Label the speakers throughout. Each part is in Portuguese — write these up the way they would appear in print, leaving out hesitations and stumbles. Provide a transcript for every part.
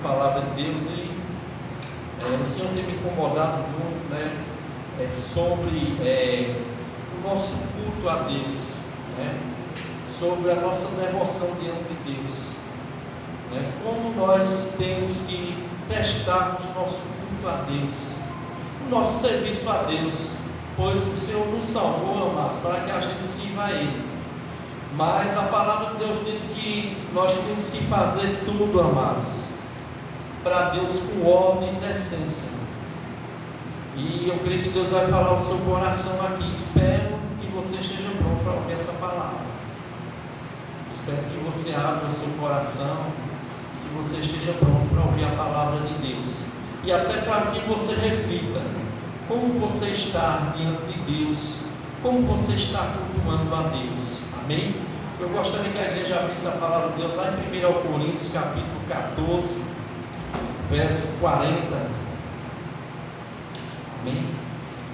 Speaker 1: palavra de Deus e o Senhor tem me incomodado muito, né? Sobre o nosso culto a Deus, né? Sobre a nossa devoção diante de Deus, né? Como nós temos que prestarmos nosso culto a Deus, o nosso serviço a Deus, pois o Senhor nos salvou, amados, para que a gente sirva a Ele. Mas a palavra de Deus diz que nós temos que fazer tudo, amados, para Deus com ordem e decência. E eu creio que Deus vai falar o seu coração aqui. Espero que você esteja pronto para ouvir essa palavra. Espero que você abra o seu coração, que você esteja pronto para ouvir a palavra de Deus. E até para que você reflita como você está diante de Deus, como você está cultuando a Deus. Amém? Eu gostaria que a igreja abrisse a palavra de Deus lá em 1 Coríntios, capítulo 14, verso 40. Amém?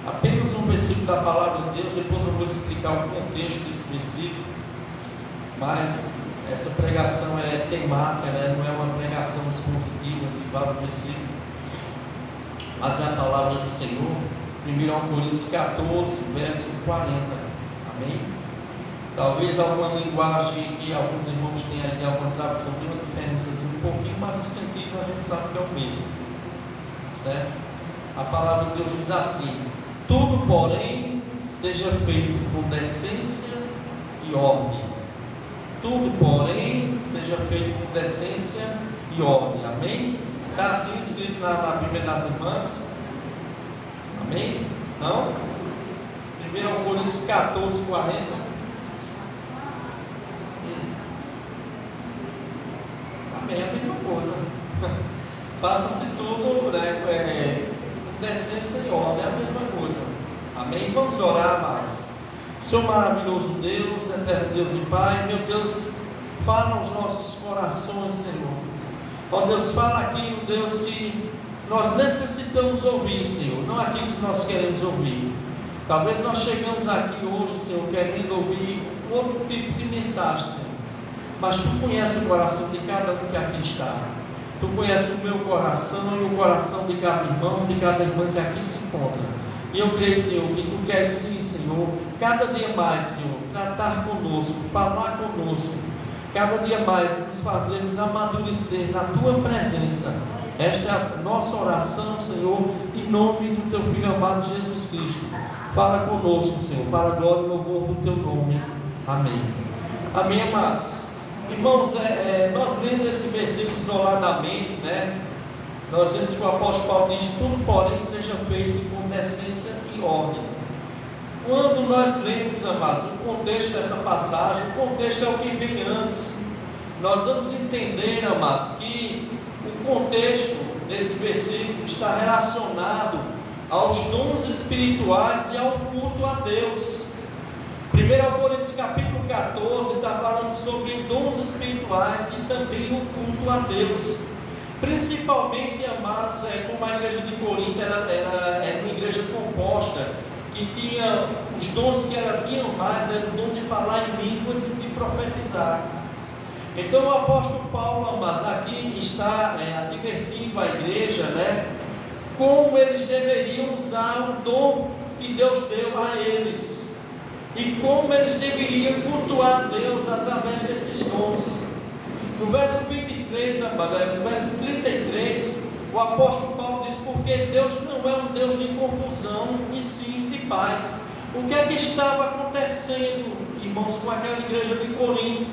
Speaker 1: Apenas um versículo da palavra de Deus, depois eu vou explicar o contexto desse versículo. Mas essa pregação é temática, né? Não é uma pregação expositiva de vários versículos, mas é a palavra do Senhor. 1 Coríntios 14, verso 40. Amém? Talvez alguma linguagem que alguns irmãos tenham aí, alguma tradução, tem uma diferença assim, um pouquinho, mas o sentido a gente sabe que é o mesmo, certo? A palavra de Deus diz assim: tudo, porém, seja feito com decência e ordem. Tudo, porém, seja feito com decência e ordem. Amém? Está assim escrito na Bíblia das Irmãs? Amém? Não? 1 Coríntios 14, 40. Amém, a mesma coisa. Faça-se tudo, né, com decência e ordem, é a mesma coisa. Amém? Vamos orar mais. Senhor maravilhoso Deus, eterno Deus e Pai, meu Deus, fala aos nossos corações, Senhor. Ó Deus, fala aquilo, Deus, que nós necessitamos ouvir, Senhor, não aquilo que nós queremos ouvir. Talvez nós chegamos aqui hoje, Senhor, querendo ouvir outro tipo de mensagem, Senhor. Mas Tu conheces o coração de cada um que aqui está. Tu conheces o meu coração e o coração de cada irmão, de cada irmã que aqui se encontra. E eu creio, Senhor, que Tu queres sim, Senhor, cada dia mais, Senhor, tratar conosco, falar conosco, cada dia mais nos fazermos amadurecer na Tua presença. Esta é a nossa oração, Senhor, em nome do Teu Filho amado Jesus Cristo. Fala conosco, Senhor, para a glória e louvor do Teu nome. Amém. Amém, amados. Irmãos, nós lendo esse versículo isoladamente, né? Nós vemos que o apóstolo Paulo diz: tudo, porém, seja feito com decência e ordem. Quando nós lemos, amados, o contexto dessa passagem, o contexto é o que vem antes. Nós vamos entender, amados, que o contexto desse versículo está relacionado aos dons espirituais e ao culto a Deus. 1 Coríntios capítulo 14 está falando sobre dons espirituais e também o culto a Deus. Principalmente, amados, como a igreja de Corinto era uma igreja composta, que tinha os dons que ela tinha mais, era o dom de falar em línguas e de profetizar. Então o apóstolo Paulo, amados, aqui está advertindo a igreja, né, como eles deveriam usar o dom que Deus deu a eles, e como eles deveriam cultuar a Deus através desses dons. No verso 23, no verso 33, o apóstolo Paulo diz: porque Deus não é um Deus de confusão, e sim de paz. O que é que estava acontecendo, irmãos, com aquela igreja de Corinto?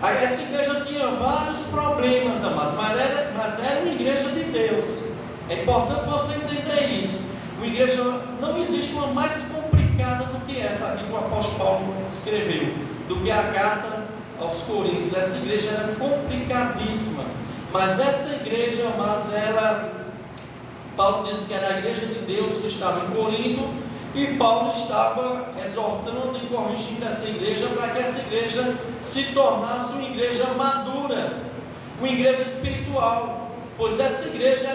Speaker 1: Essa igreja tinha vários problemas, amados, mas era uma igreja de Deus. É importante você entender isso. Uma igreja, não existe uma mais complicada do que essa aqui que o apóstolo Paulo escreveu, do que a carta aos Coríntios. Essa igreja era complicadíssima, mas essa igreja, Paulo disse que era a igreja de Deus que estava em Corinto, e Paulo estava exortando e corrigindo essa igreja para que essa igreja se tornasse uma igreja madura, uma igreja espiritual, pois essa igreja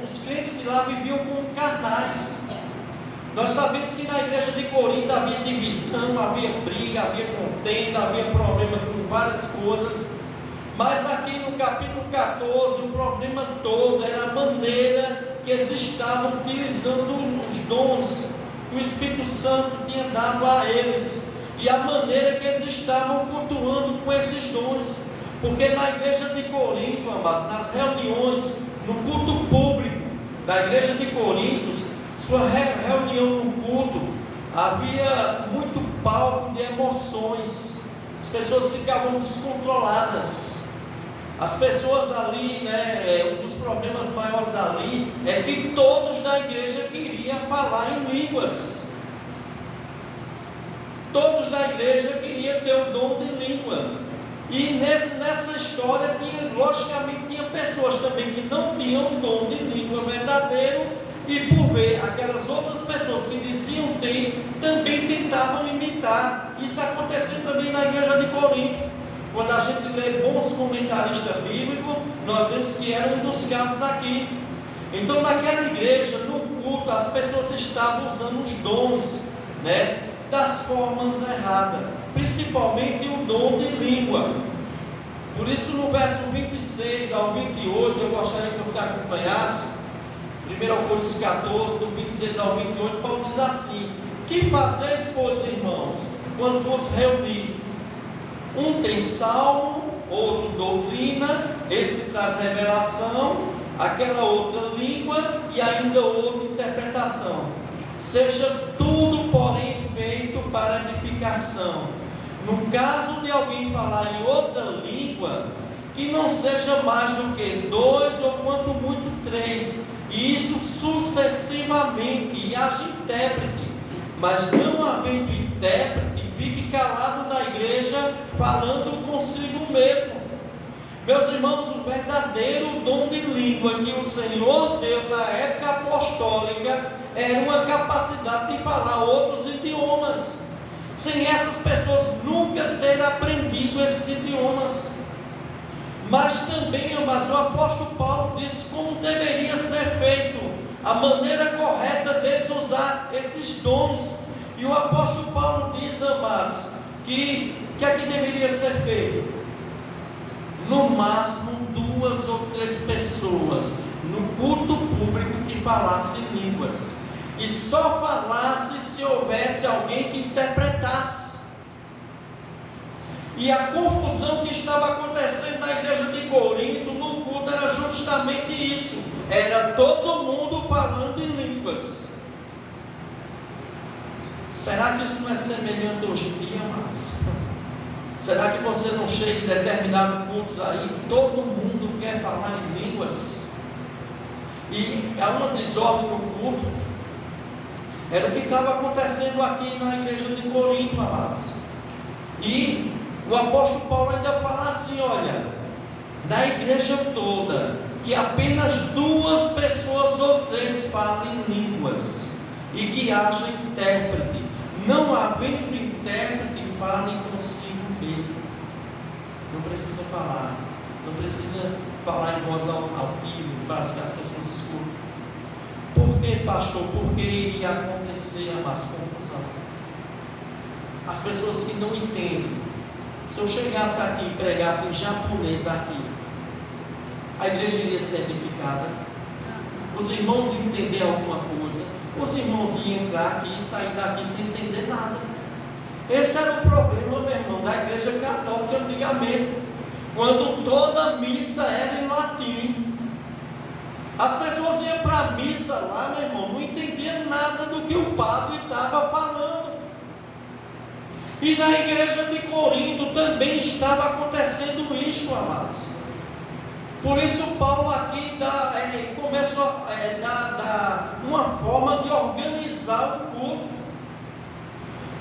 Speaker 1: os crentes de lá viviam como carnais. Nós sabemos que na igreja de Corinto havia divisão, havia briga, havia contenda, havia problema com várias coisas, mas aqui no capítulo 14, o problema todo era a maneira que eles estavam utilizando os dons que o Espírito Santo tinha dado a eles, e a maneira que eles estavam cultuando com esses dons. Porque na igreja de Corinto, amados, nas reuniões, no culto público da igreja de Corinto, sua reunião no culto, havia muito palco de emoções, as pessoas ficavam descontroladas. As pessoas ali, um dos problemas maiores ali é que todos da igreja queriam falar em línguas. Todos da igreja queriam ter o dom de língua. E nessa história, logicamente, tinha pessoas também que não tinham o dom de língua verdadeiro, e por ver aquelas outras pessoas que diziam ter, também tentavam imitar. Isso aconteceu também na igreja de Corinto. Quando a gente lê bons comentaristas bíblicos, nós vemos que era um dos casos aqui. Então, naquela igreja, no culto, as pessoas estavam usando os dons, das formas erradas, principalmente o dom de língua. Por isso, no verso 26 ao 28, eu gostaria que você acompanhasse. 1 Coríntios 14, do 26 ao 28, Paulo diz assim: que fazeis, pois, irmãos, quando vos reunir? Um tem salmo, outro doutrina, esse traz revelação, aquela outra língua e ainda outra interpretação. Seja tudo, porém, feito para edificação. No caso de alguém falar em outra língua, que não seja mais do que 2 ou quanto muito 3, e isso sucessivamente, e haja intérprete. Mas não havendo intérprete, fique calado na igreja, falando consigo mesmo. Meus irmãos, o verdadeiro dom de língua que o Senhor deu na época apostólica era uma capacidade de falar outros idiomas, sem essas pessoas nunca terem aprendido esses idiomas. Mas também, mas o apóstolo Paulo disse como deveria ser feito, a maneira correta deles usar esses dons. E o apóstolo Paulo diz, amados, que é que deveria ser feito? No máximo 2 ou 3 pessoas no culto público que falassem línguas, e só falasse se houvesse alguém que interpretasse. E a confusão que estava acontecendo na igreja de Corinto no culto era justamente isso, era todo mundo falando em línguas. Será que isso não é semelhante hoje em dia, amados? Será que você não chega em determinados cultos aí, todo mundo quer falar em línguas? E há uma desordem no culto. Era o que estava acontecendo aqui na igreja de Corinto, amados. E o apóstolo Paulo ainda fala assim, olha, da igreja toda, que apenas 2 pessoas ou 3 falem línguas, e que haja intérprete. Não havendo intérprete, falem consigo mesmo. Não precisa falar, não precisa falar em voz altiva para que as pessoas escutem. Por que, pastor? Porque iria acontecer a mais confusão. As pessoas que não entendem. Se eu chegasse aqui e pregasse em japonês aqui, a igreja iria ser edificada, os irmãos iam entender alguma coisa, os irmãos iam entrar aqui e sair daqui sem entender nada. Esse era o problema, meu irmão, da igreja católica antigamente, quando toda missa era em latim. As pessoas iam para a missa lá, meu irmão, não entendiam nada do que o padre estava falando. E na igreja de Corinto também estava acontecendo isso, amados. Por isso Paulo aqui começa a dar uma forma de organizar o culto.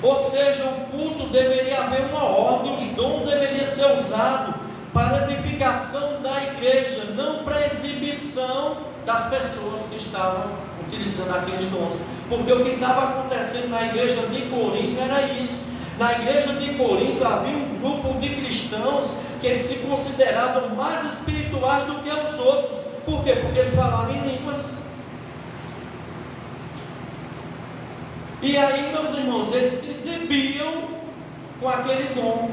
Speaker 1: Ou seja, o culto deveria haver uma ordem, os dons deveriam ser usados para edificação da igreja, não para exibição das pessoas que estavam utilizando aqueles dons. Porque o que estava acontecendo na igreja de Corinto era isso. Na igreja de Corinto havia um grupo de cristãos que se consideravam mais espirituais do que os outros. Por quê? Porque eles falavam em línguas. E aí, meus irmãos, eles se exibiam com aquele dom.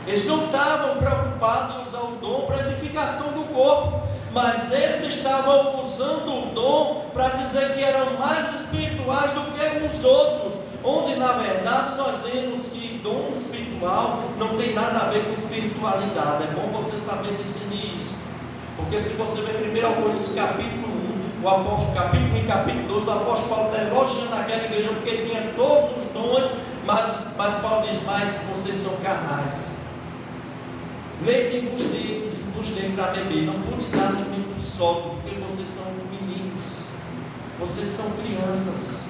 Speaker 1: Eles não estavam preocupados em usar o dom para edificação do corpo, mas eles estavam usando o dom para dizer que eram mais espirituais do que os outros, onde na verdade nós vemos que dom espiritual não tem nada a ver com espiritualidade. É bom você saber discernir isso, porque se você ver 1 Coríntios capítulo 1, o apóstolo capítulo 1 e capítulo 12, o apóstolo Paulo está elogiando aquela igreja porque tinha todos os dons, mas Paulo diz: mas vocês são carnais. Leite vos dei para beber, não pude dar alimento sólido, porque vocês são meninos, vocês são crianças,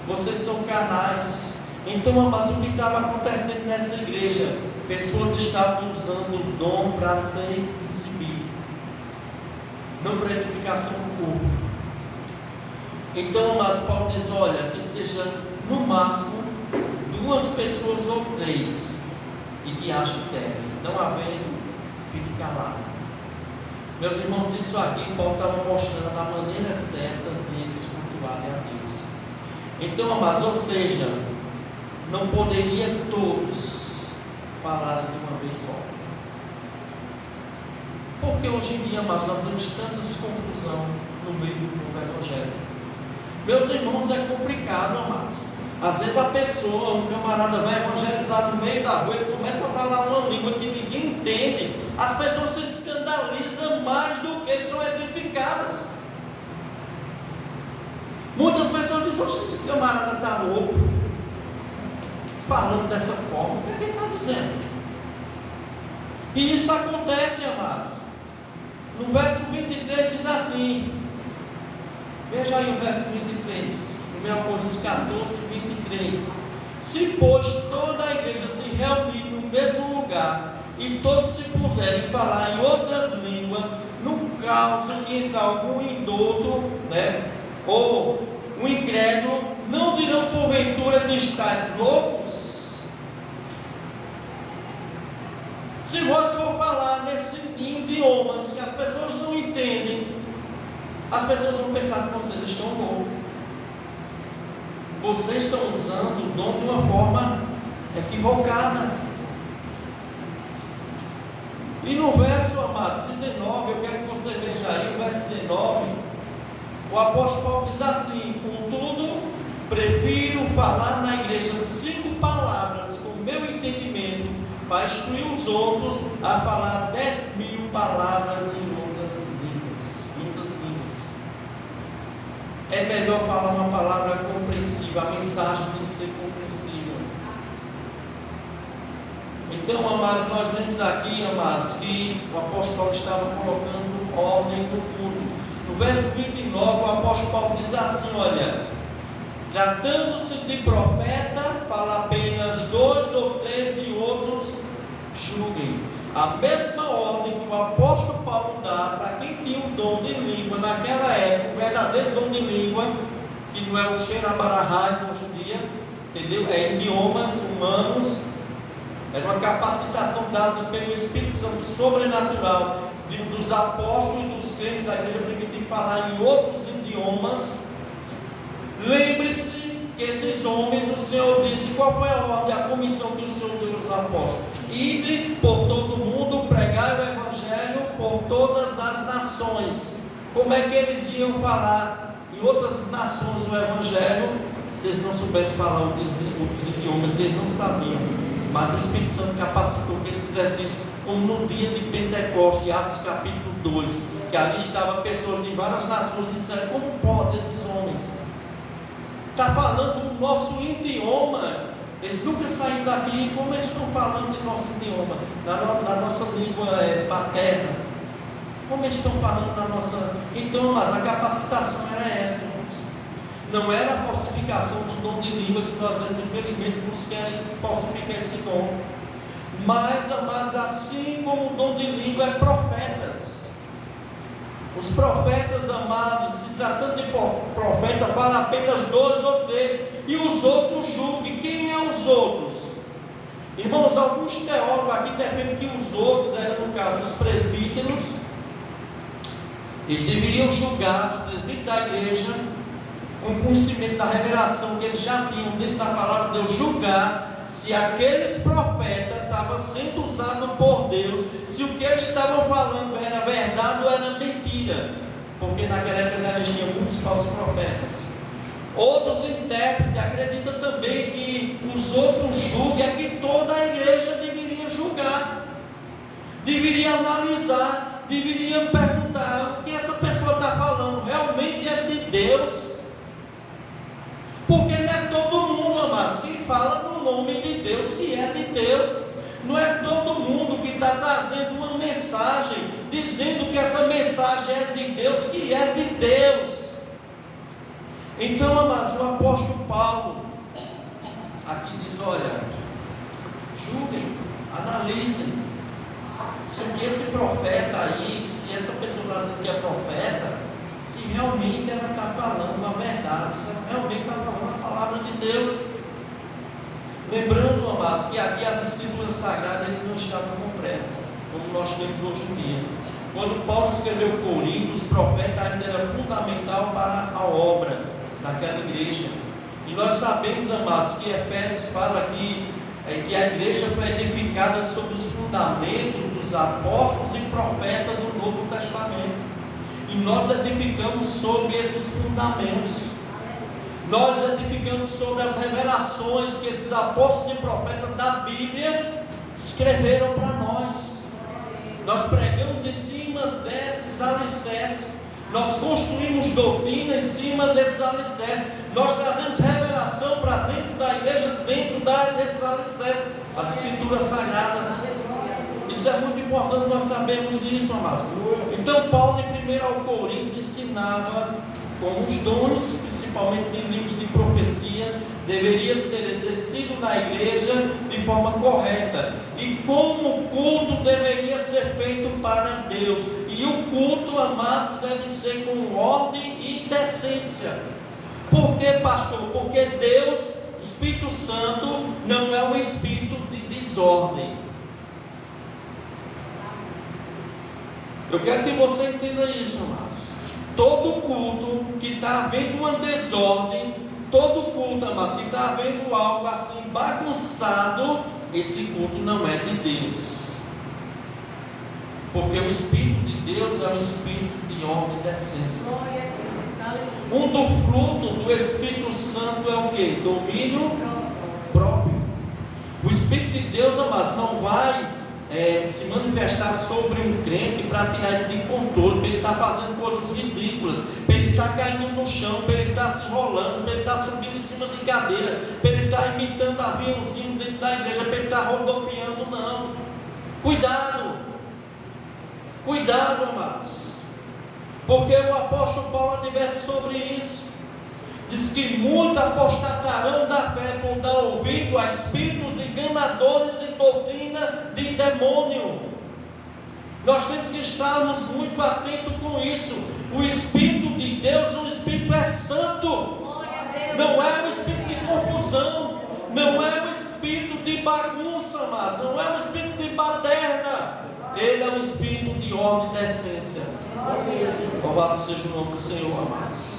Speaker 1: vocês são carnais. Então, amados, o que estava acontecendo nessa igreja? Pessoas estavam usando o dom para ser exibido, não para edificação do corpo. Então, amados, Paulo diz: olha, que seja no máximo 2 pessoas ou 3, e que achem terra. Não havendo, fique calado. Meus irmãos, isso aqui Paulo estava mostrando a maneira certa deles cultuarem a Deus. Então, amados, ou seja, não poderia todos falarem de uma vez só. Porque hoje em dia, amados, nós vemos tantas confusão no meio do Evangelho. Meus irmãos, é complicado, amados. Às vezes a pessoa, um camarada vai evangelizar no meio da rua, ele começa a falar uma língua que ninguém entende, as pessoas se escandalizam mais do que são edificadas. Muitas pessoas dizem: oxe, esse camarada está louco, falando dessa forma, o que ele está dizendo? E isso acontece, amados. No verso 23 diz assim, veja aí o verso 23, 1 Coríntios 14, 23. Se, pois, toda a igreja se reunir no mesmo lugar, e todos se puserem a falar em outras línguas, no caso que entrar algum indulto, ou um incrédulo, não dirão porventura que estáis loucos? Se você for falar em idiomas que as pessoas não entendem, as pessoas vão pensar que vocês estão loucos. Vocês estão usando o dom de uma forma equivocada. E no verso, amados, 19, eu quero que você veja aí o verso 19. O apóstolo Paulo diz assim: contudo, prefiro falar na igreja 5 palavras com meu entendimento, para instruir os outros a falar 10.000 palavras em muitas línguas. É melhor falar uma palavra compreensível, a mensagem tem que ser compreensível. Então, amados, nós vemos aqui, amados, que o apóstolo Paulo estava colocando ordem no culto. No verso 29, o apóstolo Paulo diz assim: olha, tratando-se de profeta, fala apenas 2 ou 3 e outros julguem. A mesma ordem que o apóstolo Paulo dá para quem tinha o dom de língua naquela época, o verdadeiro dom de língua, que não é o Xerabarahás hoje em dia, entendeu? É idiomas humanos, era uma capacitação dada pelo Espírito Santo sobrenatural dos apóstolos e dos crentes da igreja primitiva falar em outros idiomas. Lembre-se que esses homens, o Senhor disse, qual foi a ordem, a comissão que o Senhor deu aos apóstolos? Ide por todo o mundo, pregai o Evangelho por todas as nações. Como é que eles iam falar em outras nações o Evangelho? Se eles não soubessem falar outros idiomas, eles não sabiam. Mas o Espírito Santo capacitou que eles fizessem isso, como no dia de Pentecoste, Atos capítulo 2, que ali estavam pessoas de várias nações, disseram: como pode esses homens estar falando o nosso idioma? Eles nunca saíram daqui, como eles estão falando do nosso idioma, na nossa língua paterna? Como eles estão falando na nossa... Então, mas a capacitação era essa, irmãos. Não era a falsificação do dom de língua, que nós vemos, infelizmente, muitos querem falsificar esse dom. Mas, assim como o dom de língua é profetas. Os profetas, amados, se tratando de profeta, fala apenas 2 ou 3, e os outros julguem. Quem é os outros? Irmãos, alguns teólogos aqui defendem que os outros eram, no caso, os presbíteros. Eles deveriam julgar, os presbíteros da igreja, com conhecimento da revelação que eles já tinham dentro da palavra de Deus, julgar se aqueles profetas estavam sendo usados por Deus, se o que eles estavam falando era verdade ou era mentira, porque naquela época já existiam muitos falsos profetas. Outros intérpretes acreditam também que os outros julgam, é que toda a igreja deveria julgar, deveria analisar, deveria perguntar: o que essa pessoa está falando realmente é de Deus? Porque não é todo mundo, amados, que fala no nome de Deus, que é de Deus. Não é todo mundo que está trazendo uma mensagem, dizendo que essa mensagem é de Deus, que é de Deus. Então, amados, o apóstolo Paulo aqui diz: olha, julguem, analisem, se o que esse profeta aí, se essa pessoa está dizendo que é profeta, se realmente ela está falando a verdade, se ela realmente está falando a palavra de Deus. Lembrando, amados, que aqui as escrituras sagradas não estavam completas, como nós temos hoje em dia. Quando Paulo escreveu Corinto, os profetas ainda eram fundamental para a obra daquela igreja. E nós sabemos, amados, que Efésios fala que a igreja foi edificada sobre os fundamentos dos apóstolos e profetas do Novo Testamento. E nós edificamos sobre esses fundamentos. Nós edificamos sobre as revelações que esses apóstolos e profetas da Bíblia escreveram para nós. Nós pregamos em cima desses alicerces. Nós construímos doutrina em cima desses alicerces. Nós trazemos revelação para dentro da igreja, dentro desses alicerces, as escrituras sagradas. Isso é muito importante nós sabermos disso, amados. Então Paulo em 1 Coríntios ensinava como os dons, principalmente de livros de profecia, deveria ser exercido na igreja de forma correta, e como o culto deveria ser feito para Deus. E o culto, amados, deve ser com ordem e decência. Por que, pastor? Porque Deus, o Espírito Santo, não é um espírito de desordem. Eu quero que você entenda isso, amados. Todo culto que está havendo uma desordem, todo culto, amados, que está havendo algo assim bagunçado, esse culto não é de Deus. Porque o Espírito de Deus é um Espírito de ordem e decência. Um dos frutos do Espírito Santo é o que? Domínio próprio. O Espírito de Deus, amados, não vai se manifestar sobre um crente para tirar ele de controle, para ele estar fazendo coisas ridículas, para ele estar caindo no chão, para ele estar se enrolando, para ele estar subindo em cima de cadeira, para ele estar imitando aviãozinho dentro da igreja, para ele estar rodopiando. Não. Cuidado, amados, porque o apóstolo Paulo adverte sobre isso. Diz que muitos apostatarão da fé por dar ouvido a espíritos enganadores e doutrina de demônio. Nós temos que estarmos muito atentos com isso. O Espírito de Deus, o Espírito é santo, não é um espírito de confusão, não é um espírito de bagunça, mas não é um espírito de baderna. Ele é um espírito de ordem e decência. Louvado seja o nome do Senhor, amados.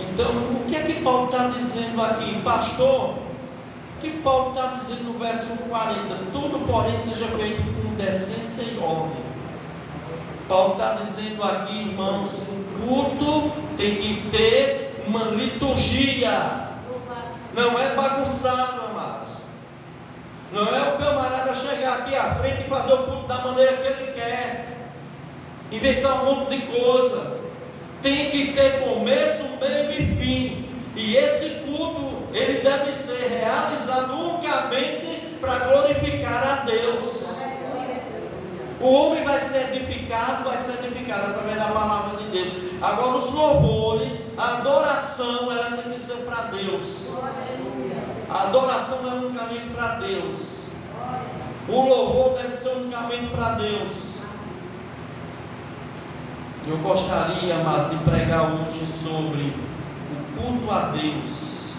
Speaker 1: Então, o que é que Paulo está dizendo aqui, pastor? O que Paulo está dizendo no verso 40? Tudo, porém, seja feito com decência e ordem. Paulo está dizendo aqui, irmãos, o culto tem que ter uma liturgia. Não é bagunçado, amados. Não é o camarada chegar aqui à frente e fazer o culto da maneira que ele quer, inventar um monte de coisa. Tem que ter começo, meio e fim. E esse culto, ele deve ser realizado unicamente para glorificar a Deus. O homem vai ser edificado através da palavra de Deus. Agora os louvores, a adoração, ela tem que ser para Deus. A adoração é unicamente para Deus. O louvor deve ser unicamente para Deus. Eu gostaria, mas de pregar hoje sobre o culto a Deus,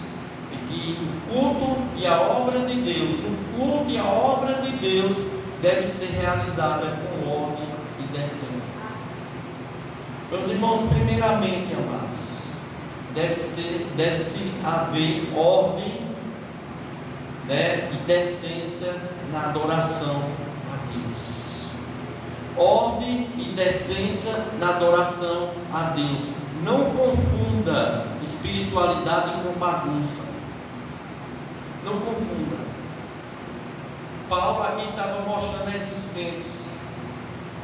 Speaker 1: e que o culto e a obra de Deus, o culto e a obra de Deus deve ser realizada com ordem e decência. Meus irmãos, primeiramente, amados, deve-se haver ordem né, e decência na adoração a Deus. Ordem e decência na adoração a Deus. Não confunda espiritualidade com bagunça. Não confunda. Paulo aqui estava mostrando esses crentes,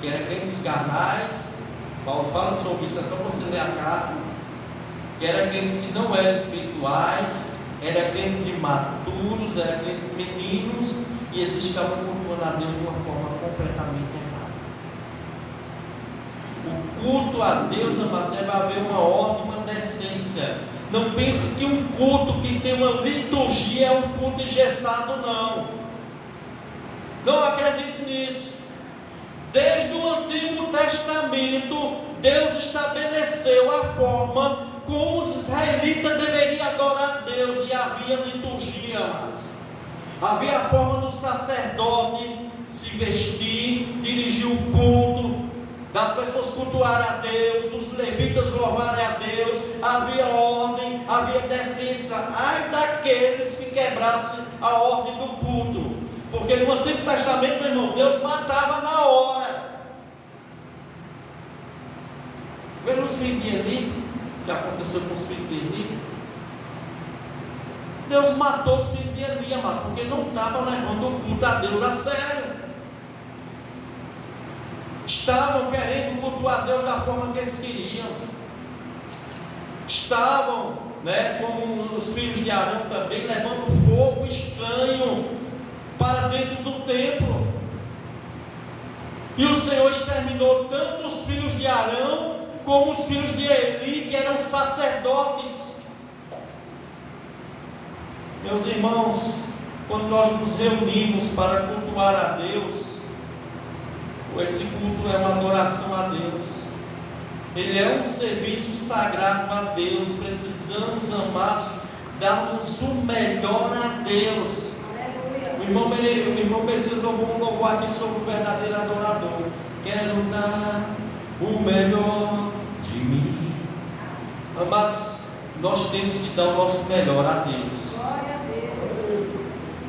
Speaker 1: que eram crentes carnais. Paulo fala sobre isso, é só você ler a carta. Que eram crentes que não eram espirituais, eram crentes imaturos, eram crentes meninos, e eles estavam cultuando a Deus de uma forma completamente errada. O culto a Deus, amados, deve haver uma ordem, uma decência. Não pense que um culto que tem uma liturgia é um culto engessado, não. Não acredite nisso. Desde o Antigo Testamento, Deus estabeleceu a forma como os israelitas deveriam adorar a Deus, e havia liturgia, amados. Havia a forma do sacerdote se vestir, dirigir o culto, das pessoas cultuarem a Deus, dos levitas louvarem a Deus. Havia ordem, havia decência. Ai daqueles que quebrassem a ordem do culto, porque no Antigo Testamento, meu irmão, Deus matava na hora. Veja os filhos de Eli, que aconteceu com os filhos de Eli. Deus matou os filhos de Eli, mas porque não estavam levando o culto a Deus a sério. Estavam querendo cultuar a Deus da forma que eles queriam. Estavam, como os filhos de Arão também, levando fogo estranho para dentro do templo. E o Senhor exterminou tanto os filhos de Arão como os filhos de Eli, que eram sacerdotes. Meus irmãos, quando nós nos reunimos para cultuar a Deus, esse culto é uma adoração a Deus. Ele é um serviço sagrado a Deus. Precisamos, amados, darmos o melhor a Deus. O irmão Messias louvou um louvor aqui sobre o verdadeiro adorador. Quero dar o melhor de mim. Amados, nós temos que dar o nosso melhor a Deus.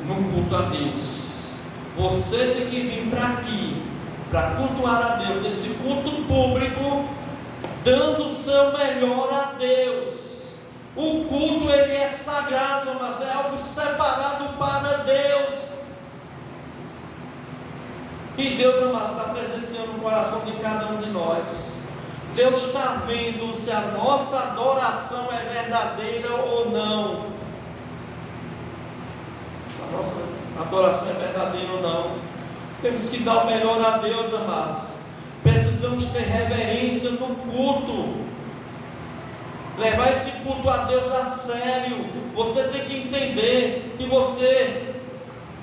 Speaker 1: No culto a Deus. Você tem que vir para aqui, para cultuar a Deus, nesse culto público, dando o seu melhor a Deus. O culto, ele é sagrado, mas é algo separado para Deus. E Deus, amados, está presenciando o coração de cada um de nós. Deus está vendo se a nossa adoração é verdadeira ou não. Se a nossa adoração é verdadeira ou não. Temos que dar o melhor a Deus, amados. Precisamos ter reverência no culto. Levar esse culto a Deus a sério. Você tem que entender que você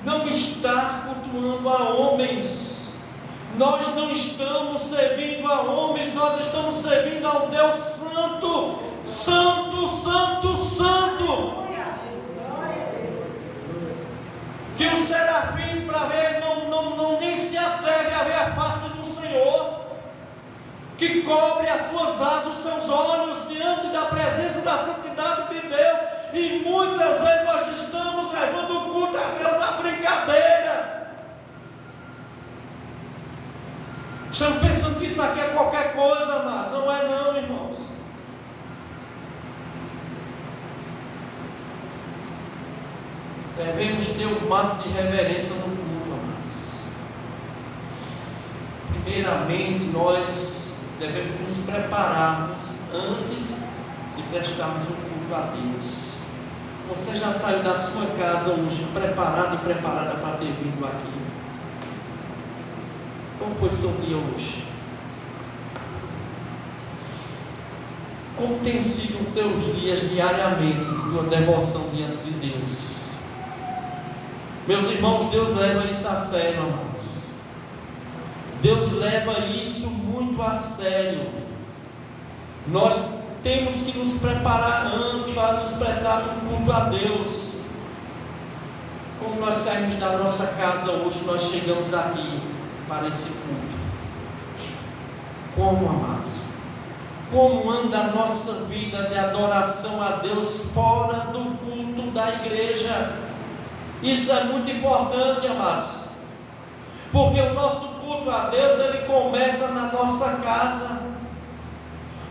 Speaker 1: não está cultuando a homens. Nós não estamos servindo a homens, nós estamos servindo ao Deus Santo. Santo, Santo, Santo. Que os serafins, para ver, nem se atreve a ver a face do Senhor, que cobre as suas asas, os seus olhos diante da presença da santidade de Deus. E muitas vezes nós estamos levando o culto a Deus na brincadeira. Estamos pensando que isso aqui é qualquer coisa, mas não é não, irmãos. Devemos ter o máximo de reverência no culto, amados. Primeiramente, nós devemos nos prepararmos antes de prestarmos o culto a Deus. Você já saiu da sua casa hoje preparado e preparada para ter vindo aqui? Como foi seu dia hoje? Como tem sido os teus dias diariamente, tua devoção diante de Deus? Meus irmãos, Deus leva isso a sério, amados. Deus leva isso muito a sério. Nós temos que nos preparar antes para nos prestar um culto a Deus. Como nós saímos da nossa casa hoje, nós chegamos aqui para esse culto. Como, amados? Como anda a nossa vida de adoração a Deus fora do culto da igreja? Isso é muito importante, amados, porque o nosso culto a Deus, ele começa na nossa casa,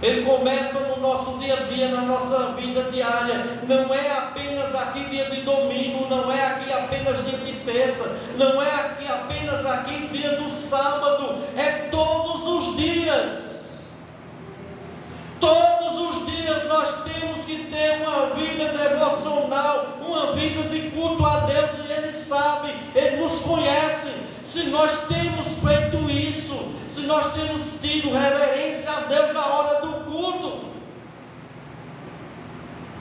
Speaker 1: ele começa no nosso dia a dia, na nossa vida diária. Não é apenas aqui dia de domingo, não é aqui apenas dia de terça, não é aqui apenas aqui dia do sábado, é todos os dias. Todos os dias nós temos que ter uma vida devocional, uma vida de culto a Deus, e Ele sabe, Ele nos conhece. Se nós temos feito isso, se nós temos tido reverência a Deus na hora do culto,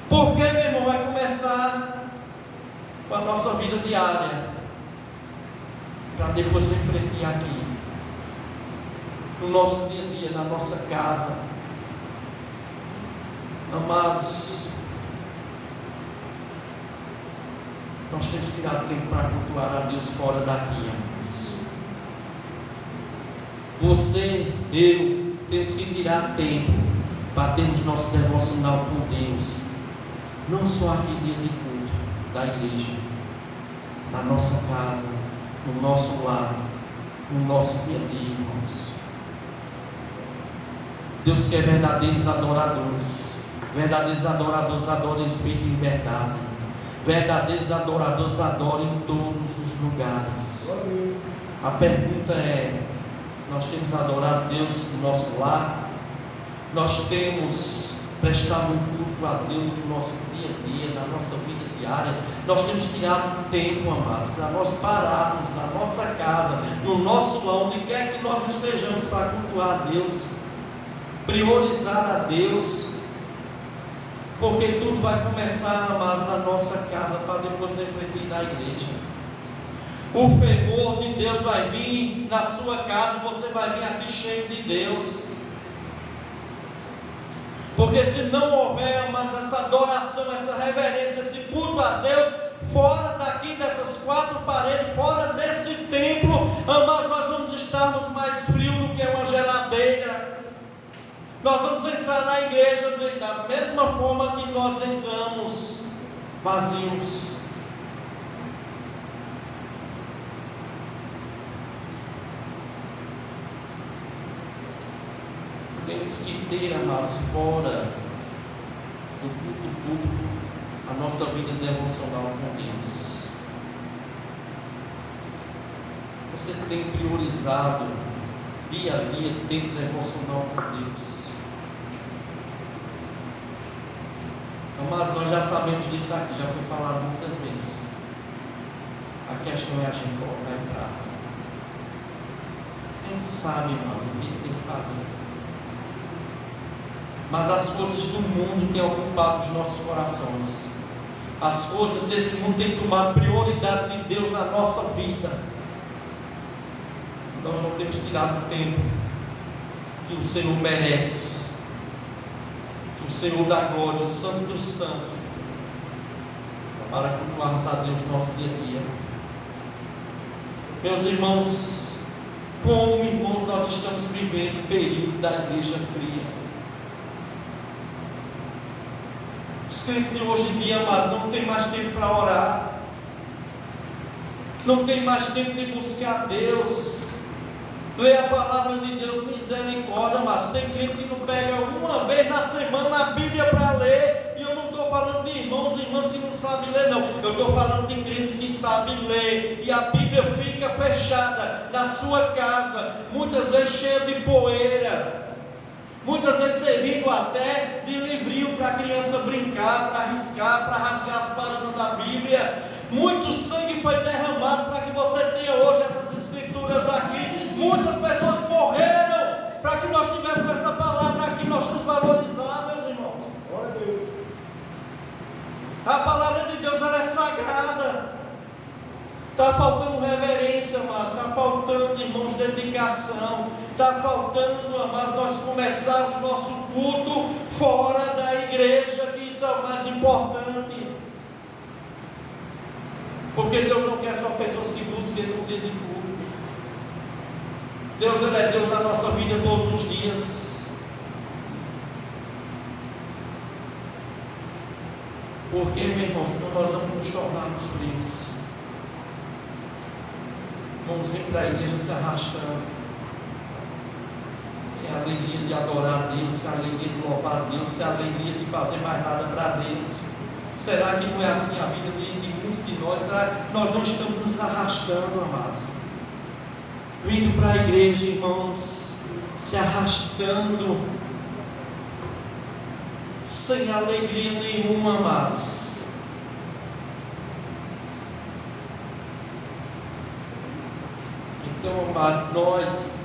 Speaker 1: porque, meu irmão, vai começar com a nossa vida diária, para depois refletir aqui, no nosso dia a dia, na nossa casa. Amados, nós temos que tirar tempo para cultuar a Deus fora daqui, amados. Você, eu, temos que tirar tempo para termos nosso devocional com Deus, não só aqui dia de culto da igreja, na nossa casa, no nosso lar, no nosso dia a dia, irmãos. Deus quer verdadeiros adoradores. Verdadeiros adoradores adoram em espírito e em verdade. Verdadeiros adoradores adoram em todos os lugares. A pergunta é: nós temos adorado Deus no nosso lar? Nós temos prestado um culto a Deus no nosso dia a dia, na nossa vida diária? Nós temos tirado tempo, amados, para nós pararmos na nossa casa, no nosso lar, onde quer que nós estejamos, para cultuar a Deus, priorizar a Deus. Porque tudo vai começar, amados, na nossa casa, para depois refletir na igreja. O fervor de Deus vai vir na sua casa, você vai vir aqui cheio de Deus. Porque se não houver, amados, essa adoração, essa reverência, esse culto a Deus, fora daqui dessas quatro paredes, fora desse templo, amados, nós vamos estarmos mais frios do que uma geladeira. Nós vamos entrar na igreja da mesma forma que nós entramos, vazios. Temos que ter, amados, fora do culto público, a nossa vida devocional com Deus. Você tem priorizado dia a dia tempo devocional com Deus? Mas nós já sabemos disso aqui, já foi falado muitas vezes. A questão é a gente colocar em prática. A gente sabe, irmãos, o que tem que fazer. Mas as coisas do mundo têm ocupado os nossos corações. As coisas desse mundo têm tomado prioridade de Deus na nossa vida. Nós não temos tirado o tempo que o Senhor merece. O Senhor da glória, o Santo dos Santos, para cultuarmos a Deus no nosso dia a dia. Meus irmãos, como irmãos nós estamos vivendo o período da igreja fria. Os crentes de hoje em dia, mas não tem mais tempo para orar, não tem mais tempo de buscar a Deus, ler a palavra de Deus, misericórdia. Mas tem crente que não pega uma vez na semana a Bíblia para ler. E eu não estou falando de irmãos e irmãs que não sabem ler, não. Eu estou falando de crente que sabe ler, e a Bíblia fica fechada na sua casa, muitas vezes cheia de poeira, muitas vezes servindo até de livrinho para a criança brincar, para riscar, para rasgar as páginas da Bíblia. Muito sangue foi derramado para que você tenha hoje essas escrituras aqui. Muitas pessoas morreram para que nós tivéssemos essa palavra aqui, nós nos valorizar, meus irmãos. A palavra de Deus, ela é sagrada. Está faltando reverência, mas está faltando, irmãos, dedicação. Está faltando, mas nós começarmos nosso culto fora da igreja, que isso é o mais importante. Porque Deus não quer só pessoas que busquem no dia de culto. Deus, Ele é Deus na nossa vida todos os dias. Porque, meu irmão, senão nós vamos nos tornarmos frios. Vamos vir para a igreja se arrastando, sem a alegria de adorar a Deus, sem a alegria de louvar a Deus, sem a alegria de fazer mais nada para Deus. Será que não é assim a vida de muitos de nós? Será que nós não estamos nos arrastando, amados? Vindo para a igreja, irmãos, se arrastando, sem alegria nenhuma, amados. Então, amados, nós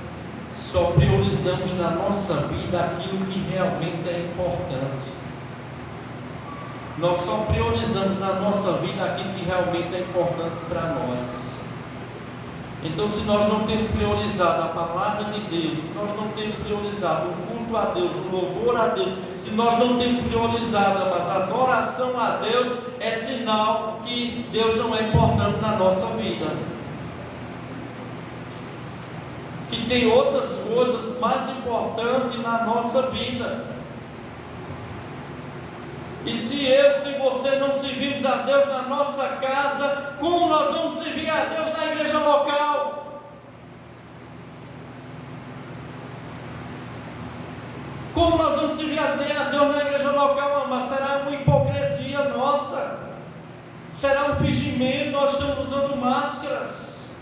Speaker 1: só priorizamos na nossa vida aquilo que realmente é importante. Nós só priorizamos na nossa vida aquilo que realmente é importante para nós. Então, se nós não temos priorizado a palavra de Deus, se nós não temos priorizado o culto a Deus, o louvor a Deus, se nós não temos priorizado mas a adoração a Deus, é sinal que Deus não é importante na nossa vida, que tem outras coisas mais importantes na nossa vida. E se você não servimos a Deus na nossa casa, como nós vamos servir a Deus na igreja local? Como nós vamos servir a Deus na igreja local? Mas será uma hipocrisia nossa? Será um fingimento? Nós estamos usando máscaras.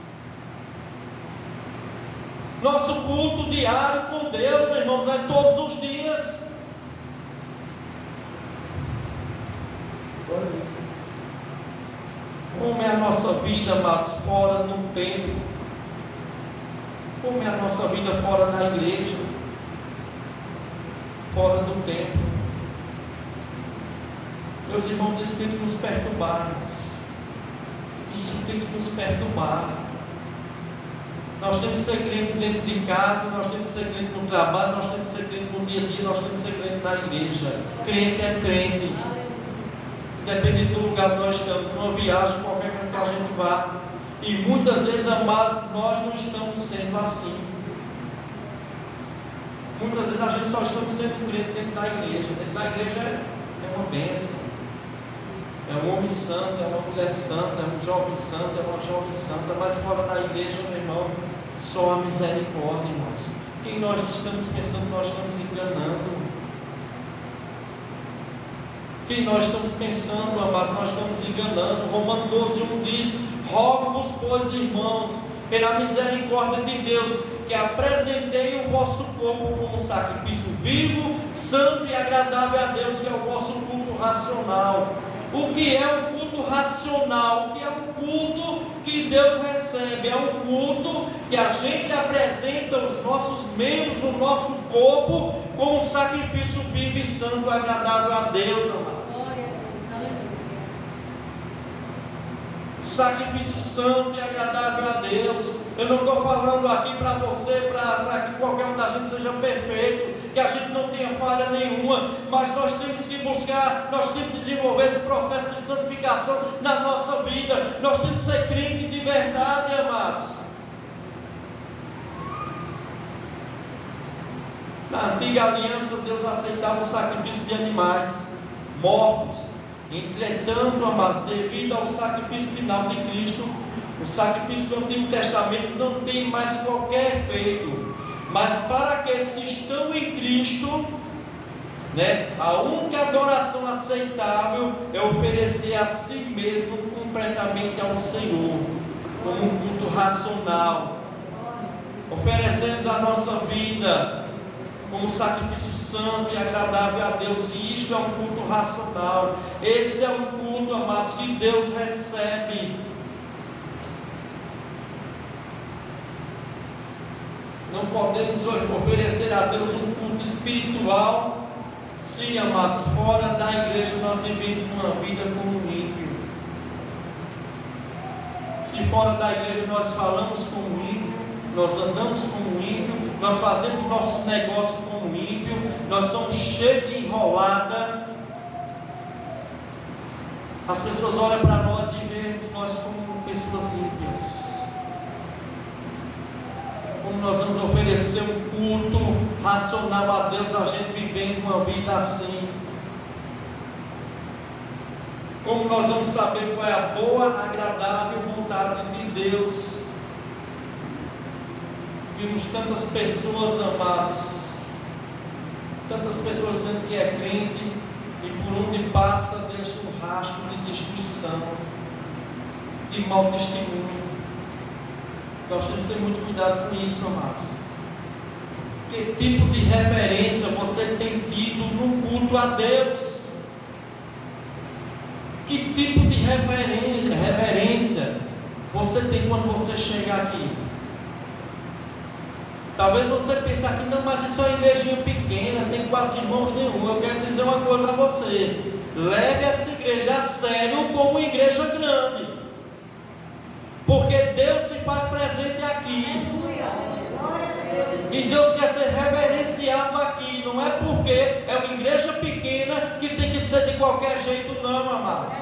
Speaker 1: Nosso culto diário com Deus, meus irmãos, é todos os dias. Como é a nossa vida, mas fora do templo? Como é a nossa vida fora da igreja? Fora do templo? Meus irmãos, isso tem que nos perturbar. Isso tem que nos perturbar. Nós temos que ser crente dentro de casa, nós temos que ser crente no trabalho, nós temos que ser crente no dia a dia, nós temos que ser crente na igreja. Crente é crente. Independente do lugar que nós estamos, numa viagem, qualquer canto que a gente vá. E muitas vezes, amados, nós não estamos sendo assim. Muitas vezes a gente só estamos sendo crente dentro da igreja. Dentro da igreja é uma bênção. É um homem santo, é uma mulher santa, é um jovem santo, é uma jovem santa. Mas fora da igreja, meu irmão, só a misericórdia, irmãos. Quem nós estamos pensando, nós estamos enganando. Quem nós estamos pensando, amados, nós estamos enganando. Romanos 12:1 diz: rogo-vos, pois, irmãos, pela misericórdia de Deus, que apresentei o vosso corpo como sacrifício vivo, santo e agradável a Deus, que é o vosso culto racional. O que é o culto racional? O que é o culto que Deus recebe? É um culto que a gente apresenta os nossos membros, o nosso corpo, como sacrifício vivo e santo e agradável a Deus, amados. Sacrifício santo e agradável a Deus. Eu não estou falando aqui para você, para que qualquer um da gente seja perfeito, que a gente não tenha falha nenhuma, mas nós temos que buscar, nós temos que desenvolver esse processo de santificação na nossa vida. Nós temos que ser crente de verdade, amados. Na antiga aliança, Deus aceitava o sacrifício de animais mortos. Entretanto, amados, devido ao sacrifício final de Cristo, o sacrifício do Antigo Testamento não tem mais qualquer efeito. Mas para aqueles que estão em Cristo, a única adoração aceitável é oferecer a si mesmo completamente ao Senhor, como um culto racional. Oferecemos a nossa vida como sacrifício santo e agradável a Deus. E isto é um culto racional. Esse é um culto, amados, que Deus recebe. Não podemos oferecer a Deus um culto espiritual se, amados, fora da igreja nós vivemos uma vida como ímpio. Se fora da igreja nós falamos como ímpio, nós andamos como ímpio, nós fazemos nossos negócios como ímpio, nós somos cheios de enrolada. As pessoas olham para nós e veem nós como pessoas ímpias. Como nós vamos oferecer um culto racional a Deus, a gente vivendo uma vida assim? Como nós vamos saber qual é a boa, agradável vontade de Deus? Vimos tantas pessoas, amados, tantas pessoas dizendo que é crente e por onde passa deixa um rastro de destruição, de mau testemunho. Nós temos que ter muito cuidado com isso, amados. Que tipo de reverência você tem tido no culto a Deus? Que tipo de reverência você tem quando você chega aqui? Talvez você pense aqui, não, mas isso é uma igrejinha pequena, tem quase irmãos nenhum. Eu quero dizer uma coisa a você: leve essa igreja a sério como uma igreja grande, porque Deus se faz presente aqui, e Deus quer ser reverenciado aqui. Não é porque é uma igreja pequena que tem que ser de qualquer jeito, não, amados.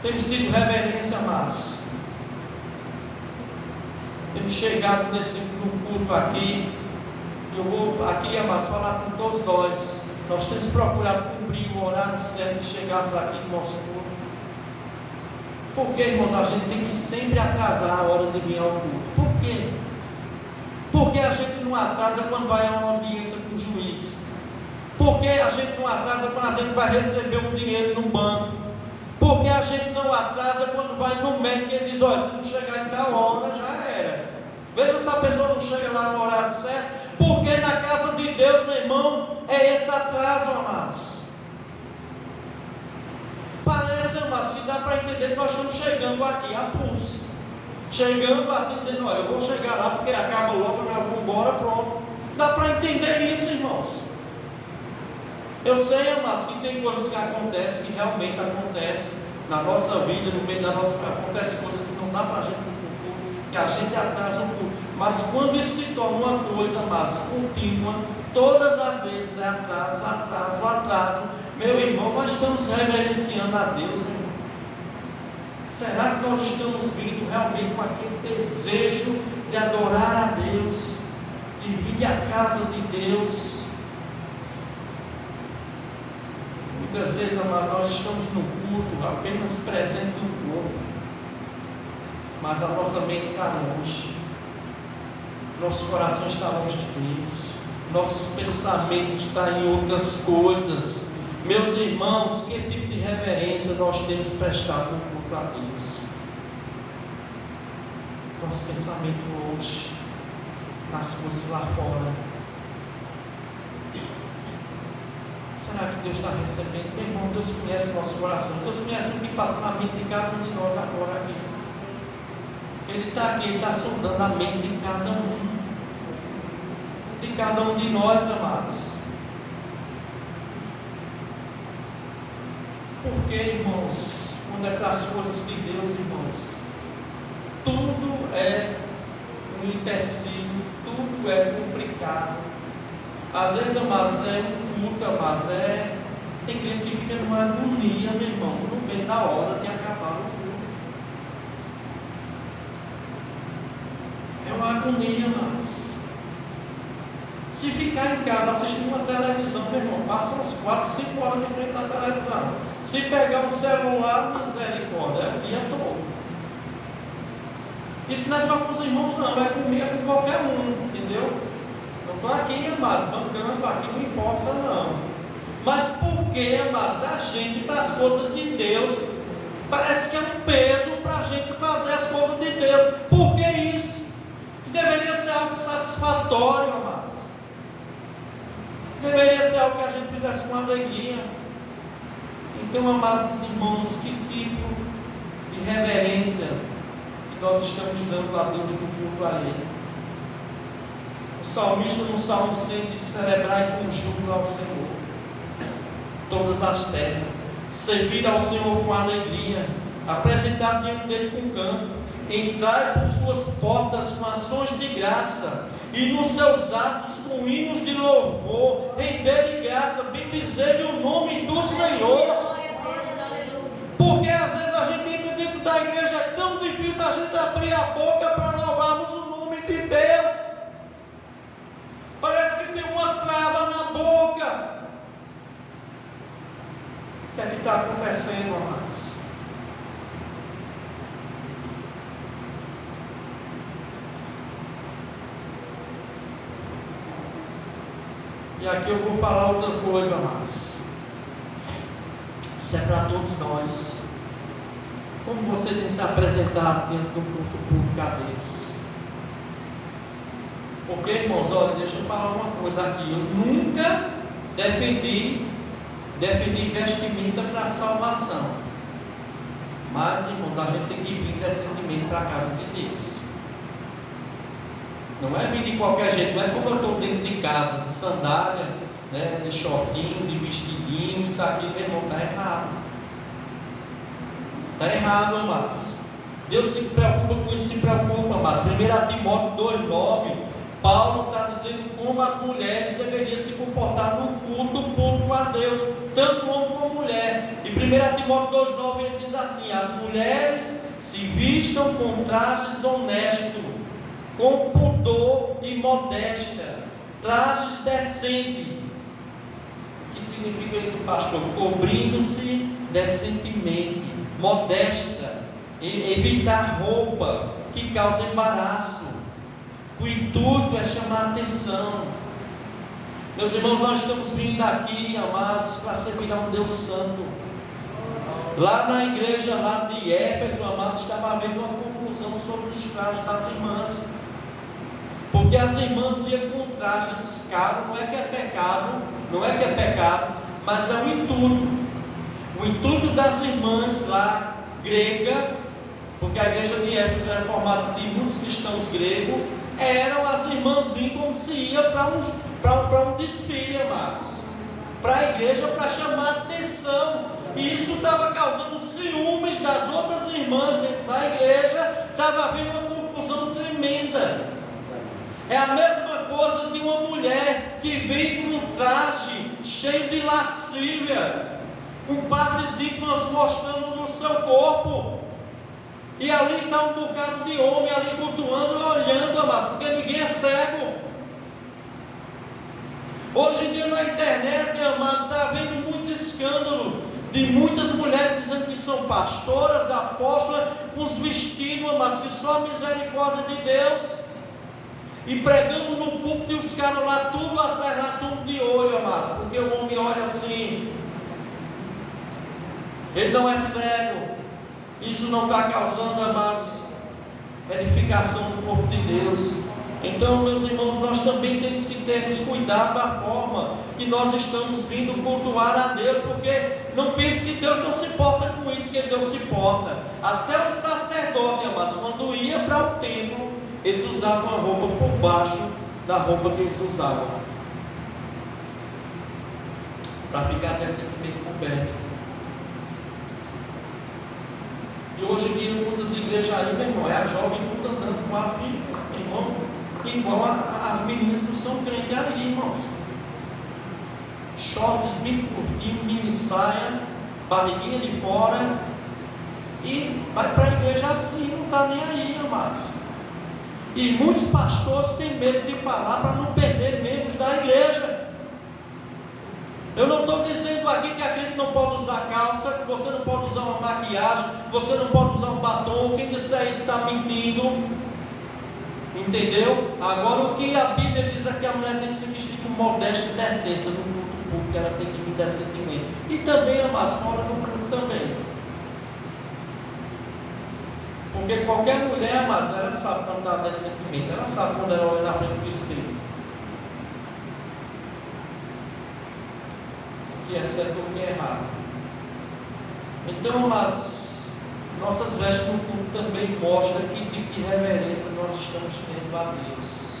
Speaker 1: Temos tido reverência, amados. Temos chegado no culto aqui. Eu vou aqui, amados, falar com todos nós. Nós temos procurado cumprir o horário certo de chegarmos aqui no nosso culto. Porque, irmãos, a gente tem que sempre atrasar a hora de vir ao culto. Por quê? Porque a gente não atrasa quando vai a uma audiência com o juiz. Porque a gente não atrasa quando a gente vai receber um dinheiro no banco. Porque a gente não atrasa quando vai no médico e ele diz: olha, se não chegar em tal hora, já era. Veja se a pessoa não chega lá no horário certo. Porque na casa de Deus, meu irmão, é esse atraso, amados. Parece, amados, que dá para entender que nós estamos chegando aqui a pulso. Chegando assim, dizendo: olha, eu vou chegar lá porque acaba logo, eu vou embora, pronto. Dá para entender isso, irmãos. Eu sei, amados, que tem coisas que acontecem, que realmente acontecem na nossa vida, no meio da nossa vida. Acontece coisas que não dá para a gente cumprir, que a gente atrasa um pouco. Mas quando isso se torna uma coisa, amados, contínua, todas as vezes é atraso, atraso, atraso. Meu irmão, nós estamos reverenciando a Deus, meu irmão. Será que nós estamos vindo realmente com aquele desejo de adorar a Deus, de vir à casa de Deus? Muitas vezes, amados, nós estamos no culto apenas presente no corpo, mas a nossa mente está longe, nosso coração está longe de Deus, nossos pensamentos estão em outras coisas. Meus irmãos, que tipo de reverência nós temos prestado no culto a Deus? Nosso pensamento hoje nas coisas lá fora. Será que Deus está recebendo? Meu irmão, Deus conhece nosso coração. Deus conhece o que passa na mente de cada um de nós agora aqui. Ele está aqui, Ele está sondando a mente de cada um. De cada um de nós, amados. Porque, irmãos, quando é para as coisas de Deus, irmãos, tudo é um empecilho, tudo é complicado. Às vezes, amados, é um culto, amados, tem crente que fica numa agonia, meu irmão, não vem da hora de acabar o culto. É uma agonia, amados. Se ficar em casa assistindo uma televisão, meu irmão, passa umas 4, 5 horas de frente da televisão. Se pegar um celular, misericórdia, é o dia todo. Isso não é só com os irmãos, não, é comigo, é com qualquer um, entendeu? Não estou aqui, amados, bancando, aqui não importa, não. Mas por que, amados, a gente, para as coisas de Deus, parece que é um peso para a gente fazer as coisas de Deus? Por que isso? Que deveria ser algo satisfatório, amados. Deveria ser algo que a gente fizesse com alegria. Então, amados irmãos, que tipo de reverência que nós estamos dando a Deus no culto a Ele? O salmista no Salmo 100 diz: celebrar em conjunto ao Senhor todas as terras, servir ao Senhor com alegria, apresentar diante dele com canto, entrar por suas portas com ações de graça, e nos seus atos com hinos de louvor, render-lhe graça, bendizer-lhe o nome do Senhor. Porque às vezes a gente entra dentro da igreja, é tão difícil a gente abrir a boca para louvarmos o nome de Deus. Parece que tem uma trava na boca. O que é que está acontecendo, amados? E aqui eu vou falar outra coisa, amados. Isso é para todos nós. Como você tem se apresentado dentro do culto público a Deus? Porque, irmãos, olha, deixa eu falar uma coisa aqui. Eu nunca defendi vestimenta para salvação. Mas, irmãos, a gente tem que vir decentemente para a casa de Deus. Não é vir de qualquer jeito. Não é como eu estou dentro de casa, de sandália, né, de shortinho, de vestidinho. Isso aqui, meu irmão, está errado. Está errado, amados. Deus se preocupa com isso, se preocupa, amados. 1 Timóteo 2,9, Paulo está dizendo como as mulheres deveriam se comportar no culto público a Deus, tanto homem como mulher. E 1 Timóteo 2,9 ele diz assim: as mulheres se vistam com trajes honestos, com pudor e modéstia, trajes decentes. O que significa isso, pastor? Cobrindo-se decentemente, modesta, evitar roupa que causa embaraço. O intuito é chamar a atenção. Meus irmãos, nós estamos vindo aqui, amados, para servir a um Deus santo. Lá na igreja lá de Éfeso, amados, estava havendo uma confusão sobre os trajes das irmãs. Porque as irmãs iam com trajes caros. Não é que é pecado, mas é o intuito. O intuito das irmãs lá, grega, porque a igreja de Éfeso era formada de muitos cristãos gregos, eram as irmãs vinham como se ia para um desfile, amados, para a igreja, para chamar a atenção. E isso estava causando ciúmes das outras irmãs dentro da igreja. Estava havendo uma confusão tremenda. É a mesma coisa de uma mulher que vem com um traje cheio de lascívia, com partes íntimas mostrando no seu corpo. E ali está um bocado de homem ali cultuando e olhando, amados, porque ninguém é cego. Hoje em dia na internet, amados, está havendo muito escândalo de muitas mulheres dizendo que são pastoras, apóstolas, com os vestidos, amados, que só a misericórdia de Deus, e pregando no púlpito, e os caras lá tudo atrás, lá tudo de olho, amados, porque o homem olha assim, ele não é cego. Isso não está causando, amados, edificação do corpo de Deus. Então, meus irmãos, nós também temos que termos cuidado da forma que nós estamos vindo cultuar a Deus, porque não pense que Deus não se importa com isso, que Deus se importa. Até o sacerdote, amados, quando ia para o templo, eles usavam a roupa por baixo da roupa que eles usavam, para ficar decentemente coberto. E hoje em dia, muitas igrejas aí, meu irmão, é a jovem tudo andando com as meninas, igual as meninas não são crentes ali, irmãos. Shorts bem curtinho, mini saia, barriguinha de fora, e vai para a igreja assim, não está nem aí, amados. E muitos pastores têm medo de falar para não perder membros da igreja. Eu não estou dizendo aqui que a crente não pode usar calça, que você não pode usar uma maquiagem, que você não pode usar um batom. Quem disser isso está mentindo. Entendeu? Agora, o que a Bíblia diz é que a mulher tem que se vestir com modéstia e decência no culto público, ela tem que vir decentemente. E também, amados, fora do culto também. Porque qualquer mulher, amados, ela sabe quando está decentemente, ela sabe quando ela olha na frente do espelho. Que é certo ou que é errado. Então, as nossas vestes no culto também mostram que tipo de reverência nós estamos tendo a Deus,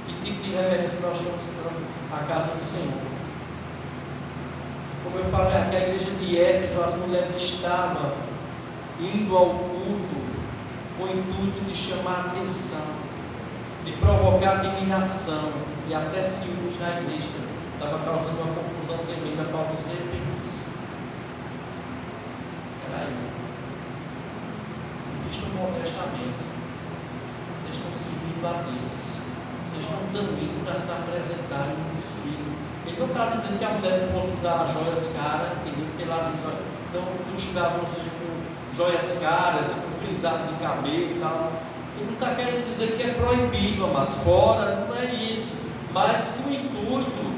Speaker 1: que tipo de reverência nós estamos tendo à casa do Senhor. Como eu falei aqui, a igreja de Éfeso, as mulheres estavam indo ao culto com o intuito de chamar a atenção, de provocar admiração e até ciúmes na igreja. Estava causando uma confusão tremenda para os irmãos. Peraí, se vistam modestamente, vocês estão servindo a Deus, vocês não estão indo para se apresentarem no desfile. Ele não está dizendo que a mulher não pode usar joias caras, porque lá diz, não, nos casos não seja com joias caras, com frisado de cabelo e tal. Ele não está querendo dizer que é proibido, mas fora, não é isso. Mas o intuito intuito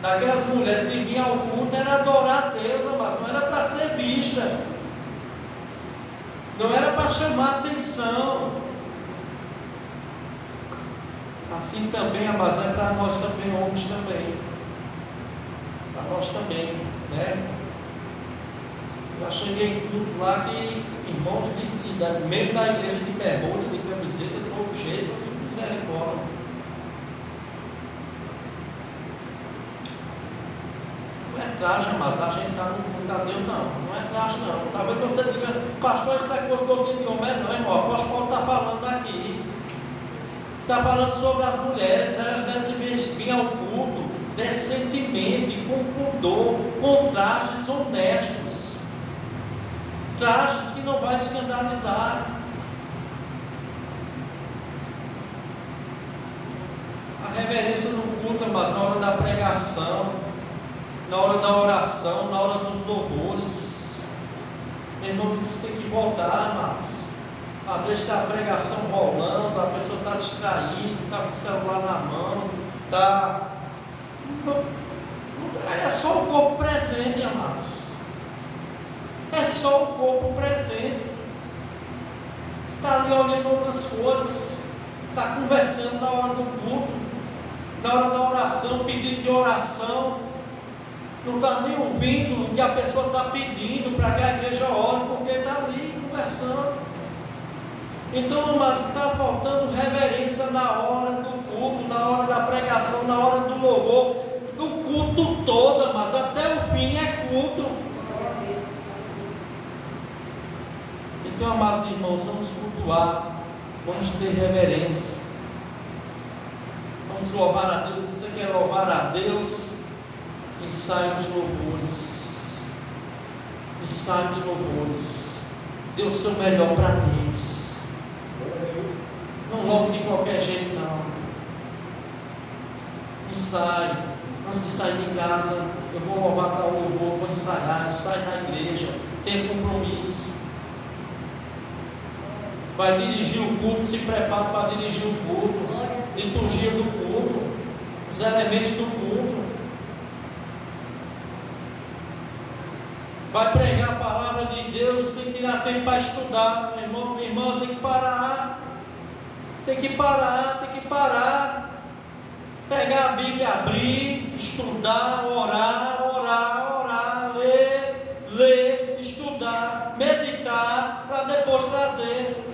Speaker 1: daquelas mulheres que vinham ao culto era adorar a Deus, mas não era para ser vista, não era para chamar atenção. Assim também, mas é para nós também, homens também, para nós também, né? Eu cheguei em culto lá que irmãos mesmo da igreja de bermuda, de camiseta, de todo jeito, de misericórdia. Não é traje, mas a gente está no mundo da Deus, não é traje, não. Talvez você diga, pastor, isso é coisa do de homem, não, irmão. O apóstolo Paulo está falando aqui, está falando sobre as mulheres, elas devem vir ao culto decentemente, com pudor, com trajes honestos. Trajes que não vai escandalizar. A reverência no culto, mas na hora da pregação, na hora da oração, na hora dos louvores, meu irmão, você tem que voltar, mas às vezes está a pregação rolando, a pessoa está distraída, está com o celular na mão, está. É só o corpo presente, amados. É só o corpo presente. Está ali olhando outras coisas. Está conversando na hora do culto, na hora da oração, pedido de oração. Não está nem ouvindo o que a pessoa está pedindo para que a igreja ore, porque está ali conversando. Então, mas está faltando reverência na hora do culto, na hora da pregação, na hora do louvor, do culto todo, mas até o fim é culto. Então, amados irmãos, vamos cultuar, vamos ter reverência, vamos louvar a Deus. Se você quer louvar a Deus, ensaie os louvores, ensaie os louvores, dê o seu melhor para Deus, não louve de qualquer jeito, não. Ensaie, antes de sair de casa, eu vou louvar tal louvor, vou ensaiar, ensaie na igreja, tenha compromisso. Vai dirigir o culto, se prepara para dirigir o culto, liturgia do culto, os elementos do culto. Vai pregar a palavra de Deus, tem que tirar tempo para estudar, meu irmão, minha irmã, tem que parar. Pegar a Bíblia, abrir, estudar, orar, ler, estudar, meditar, para depois trazer.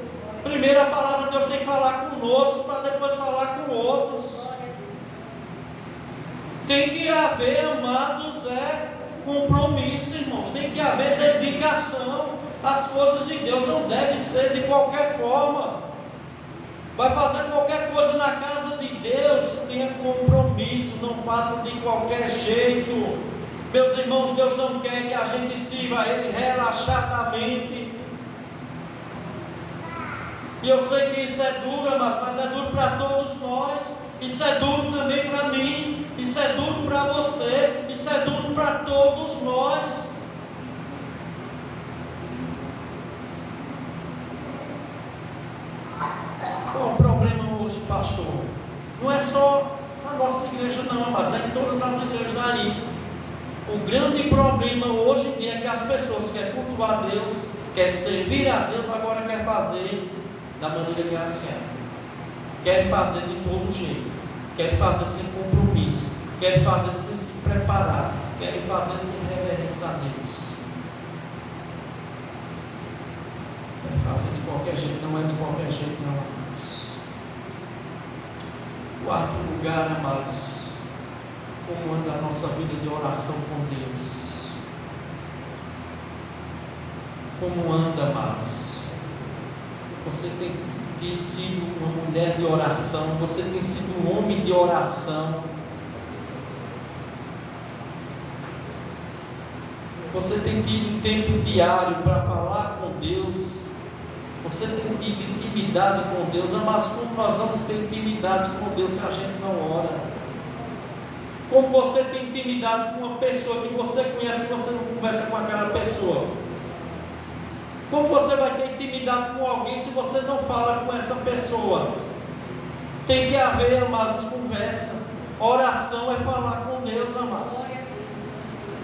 Speaker 1: Primeiro a palavra de Deus tem que falar conosco, para depois falar com outros. Tem que haver, amados, compromisso, irmãos. Tem que haver dedicação. As coisas de Deus não devem ser de qualquer forma. Vai fazer qualquer coisa na casa de Deus, tenha compromisso, não faça de qualquer jeito. Meus irmãos, Deus não quer que a gente sirva a Ele relaxadamente. E eu sei que isso é duro, mas é duro para todos nós. Isso é duro também para mim. Isso é duro para você. Isso é duro para todos nós. Qual o problema hoje, pastor? Não é só na nossa igreja não, mas é em todas as igrejas aí. O grande problema hoje em dia é que as pessoas querem cultuar a Deus, querem servir a Deus, agora querem fazer da maneira que elas querem fazer de todo jeito, querem fazer sem compromisso, querem fazer sem se preparar, querem fazer sem reverência a Deus. Querem fazer de qualquer jeito, não é de qualquer jeito não, amados. Quarto lugar, amados, como anda a nossa vida de oração com Deus? Como anda, amados? Você tem sido uma mulher de oração, você tem sido um homem de oração. Você tem tido tempo diário para falar com Deus. Você tem tido intimidade com Deus. Mas como nós vamos ter intimidade com Deus se a gente não ora? Como você tem intimidade com uma pessoa que você conhece e você não conversa com aquela pessoa? Como você vai ter intimidade com alguém se você não fala com essa pessoa? Tem que haver, amados, conversa. Oração é falar com Deus, amados.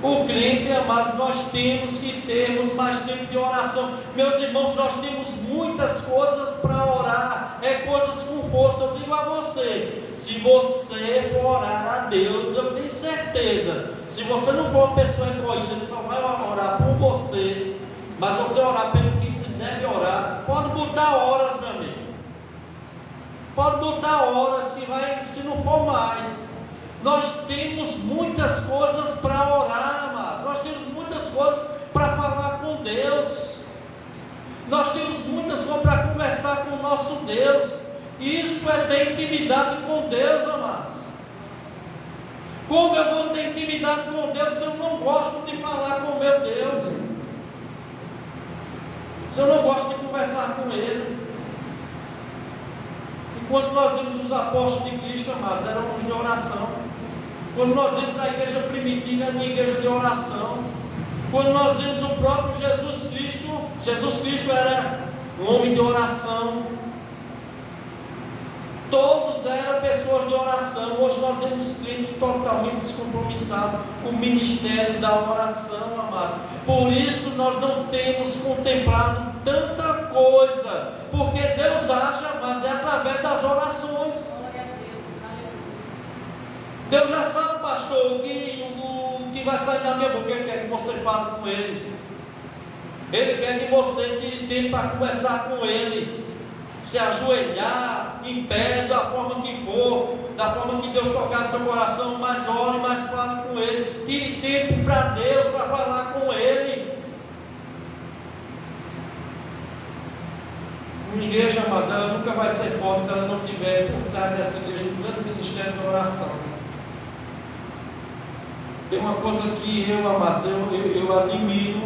Speaker 1: O crente, amados, nós temos que termos mais tempo de oração. Meus irmãos, nós temos muitas coisas para orar, coisas com força. Eu digo a você, se você for orar a Deus, eu tenho certeza, se você não for uma pessoa egoísta, Ele só vai orar por você, mas você orar pelo que se deve orar, pode botar horas, meu amigo, pode botar horas, que vai, se não for mais. Nós temos muitas coisas para orar, mas nós temos muitas coisas para falar com Deus, nós temos muitas coisas para conversar com o nosso Deus. Isso é ter intimidade com Deus, amados. Como eu vou ter intimidade com Deus se eu não gosto de falar com o meu Deus? Se eu não gosto de conversar com Ele? Enquanto nós vimos os apóstolos de Cristo, amados, eram homens de oração. Quando nós vimos a igreja primitiva, era uma igreja de oração. Quando nós vimos o próprio Jesus Cristo era um homem de oração. Todos eram pessoas de oração. Hoje nós vemos crentes totalmente descompromissados com o ministério da oração, amados. Por isso nós não temos contemplado tanta coisa, porque Deus age, amados, é através das orações. Deus já sabe, pastor, o que vai sair da minha boca. Ele quer que você fale com Ele. Ele quer que você tire tempo para conversar com Ele, se ajoelhar, em pé, da forma que for, da forma que Deus tocar seu coração, mais ore, mais fale com Ele. Tire tempo para Deus, para falar com Ele. Uma igreja, mas ela nunca vai ser forte se ela não tiver por trás dessa igreja um grande ministério de oração. Tem uma coisa que eu admiro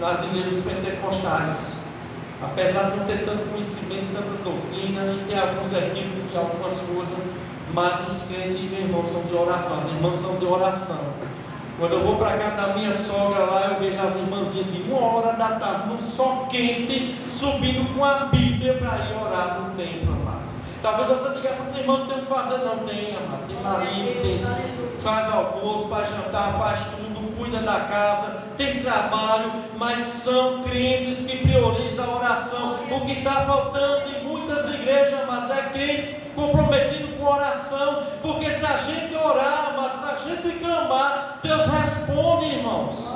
Speaker 1: nas igrejas pentecostais. Apesar de não ter tanto conhecimento, tanta doutrina, e ter alguns equívocos de algumas coisas, mas os crentes, meu irmão, são de oração, as irmãs são de oração. Quando eu vou para casa da minha sogra lá, eu vejo as irmãzinhas de 1h da tarde, no sol quente, subindo com a Bíblia para ir orar no templo, amados. Talvez você diga, essas irmãs não tem o que fazer. Não tem, amados, tem marido, faz almoço, faz jantar, faz tudo, cuida da casa, tem trabalho, mas são crentes que priorizam a oração. O que está faltando em muitas igrejas, mas é crentes comprometidos com oração, porque se a gente orar, mas se a gente clamar, Deus responde, irmãos.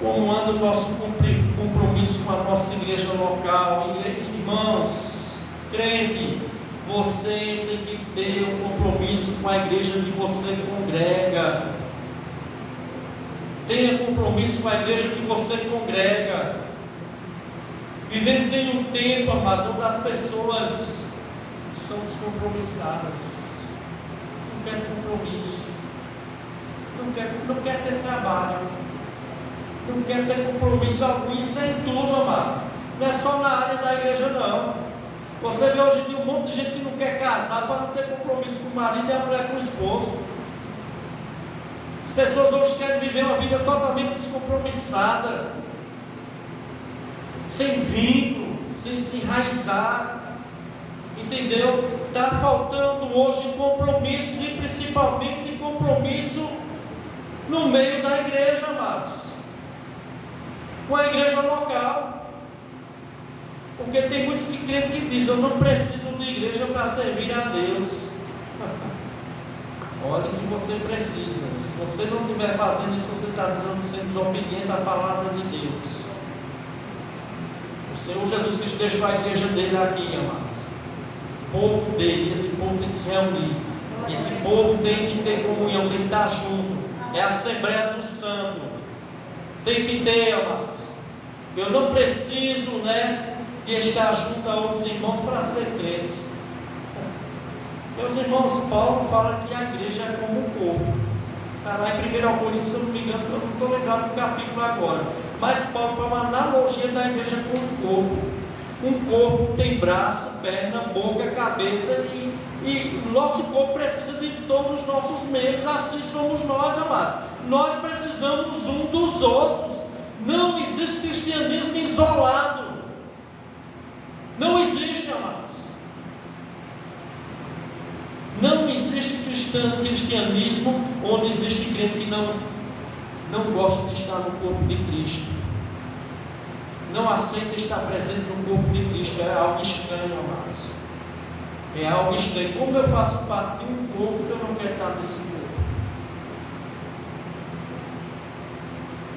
Speaker 1: Como anda o nosso compromisso com a nossa igreja local? Irmãos, crente, você tem que ter um compromisso com a igreja que você congrega. Tenha compromisso com a igreja que você congrega. Vivemos em um tempo, amado, onde as pessoas são descompromissadas, não querem compromisso, não quer ter trabalho, não quer ter compromisso algum. Isso é em tudo, amados. Não é só na área da igreja, não. Você vê hoje em dia um monte de gente que não quer casar para não ter compromisso com o marido e a mulher com o esposo. As pessoas hoje querem viver uma vida totalmente descompromissada, sem vínculo, sem se enraizar. Entendeu? Está faltando hoje compromisso, e principalmente compromisso no meio da igreja, amados, com a igreja local. Porque tem muitos crentes que dizem: eu não preciso de igreja para servir a Deus. Olha que você precisa. Se você não estiver fazendo isso, você está sendo desobediente à palavra de Deus. O Senhor Jesus Cristo deixou a igreja dele aqui, amados. O povo dele, esse povo tem que se reunir. Esse povo tem que ter comunhão, tem que estar junto. É a Assembleia do Santo. Tem que ter, amados. Eu não preciso, de estar junto a outros irmãos para ser crente. Meus irmãos, Paulo fala que a igreja é como um corpo. Está lá em 1 Coríntios, se eu não me engano, eu não estou lembrado do capítulo agora. Mas Paulo fala uma analogia da igreja com um corpo. Um corpo tem braço, perna, boca, cabeça, e o nosso corpo precisa de todos os nossos membros. Assim somos nós, amados. Nós precisamos um dos outros. Não existe cristianismo isolado. Não existe, amados. cristianismo onde existe crente que não gosta de estar no corpo de Cristo, não aceita estar presente no corpo de Cristo. É algo estranho, amados. É algo estranho. Como eu faço parte de um corpo que eu não quero estar nesse corpo?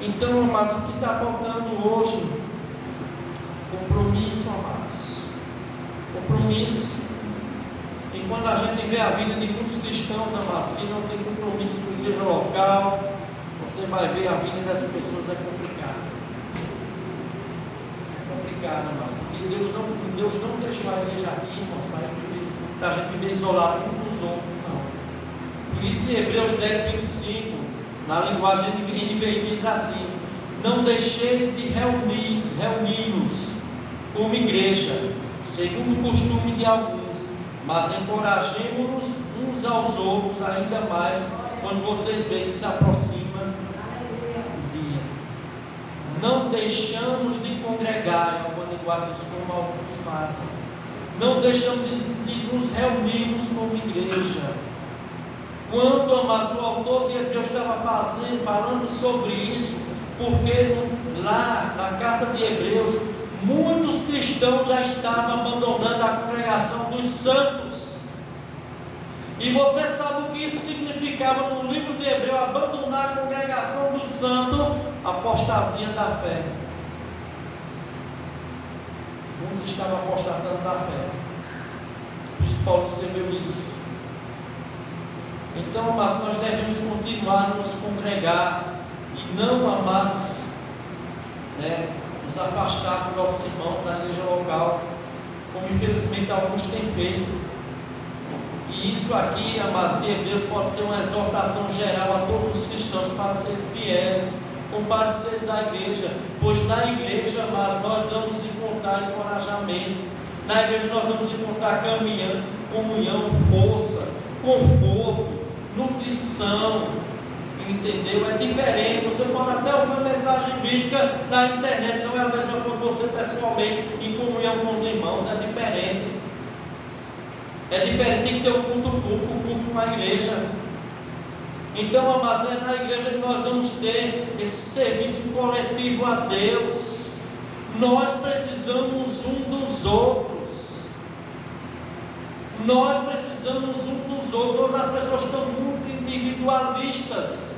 Speaker 1: Então, amados, o que está faltando hoje? Compromisso, amados. Compromisso. E quando a gente vê a vida de muitos cristãos, amados, que não tem compromisso com a igreja local, você vai ver a vida das pessoas é complicada. É complicado, amados, porque Deus não deixou a igreja aqui, irmãos, para a gente viver isolado um dos outros, não. Por isso, em Hebreus 10:25, na linguagem NVI diz assim: não deixeis de reunir-nos como igreja, segundo o costume de alguns, mas encorajemo-nos uns aos outros ainda mais, quando vocês veem que se aproxima o dia. Não deixamos de congregar, é uma linguagem como alguns fazem. Não deixamos de nos reunirmos como igreja. Quando, amados, o autor de Hebreus estava falando sobre isso, porque lá na carta de Hebreus, muitos cristãos já estavam abandonando a congregação dos santos. E você sabe o que isso significava no livro de Hebreus, abandonar a congregação dos santos? Apostasia da fé. Muitos estavam apostatando da fé. Por isso Paulo escreveu isso. Então, mas nós devemos continuar a nos congregar e não, amados, nos afastar do nosso irmão da igreja local, como infelizmente alguns têm feito. E isso aqui, amados de Hebreus, pode ser uma exortação geral a todos os cristãos para serem fiéis, compareceres à igreja, pois na igreja, amados, nós vamos encontrar encorajamento, na igreja nós vamos encontrar comunhão, força, conforto, nutrição, entendeu? É diferente. Você pode até ouvir uma mensagem bíblica na internet, não é a mesma coisa que você pessoalmente em comunhão com os irmãos, é diferente. É diferente, tem que ter o culto público, o culto na igreja. Então, amados, é na igreja que nós vamos ter esse serviço coletivo a Deus. Nós precisamos um dos outros. Nós precisamos um dos outros. Todas as pessoas estão muito individualistas.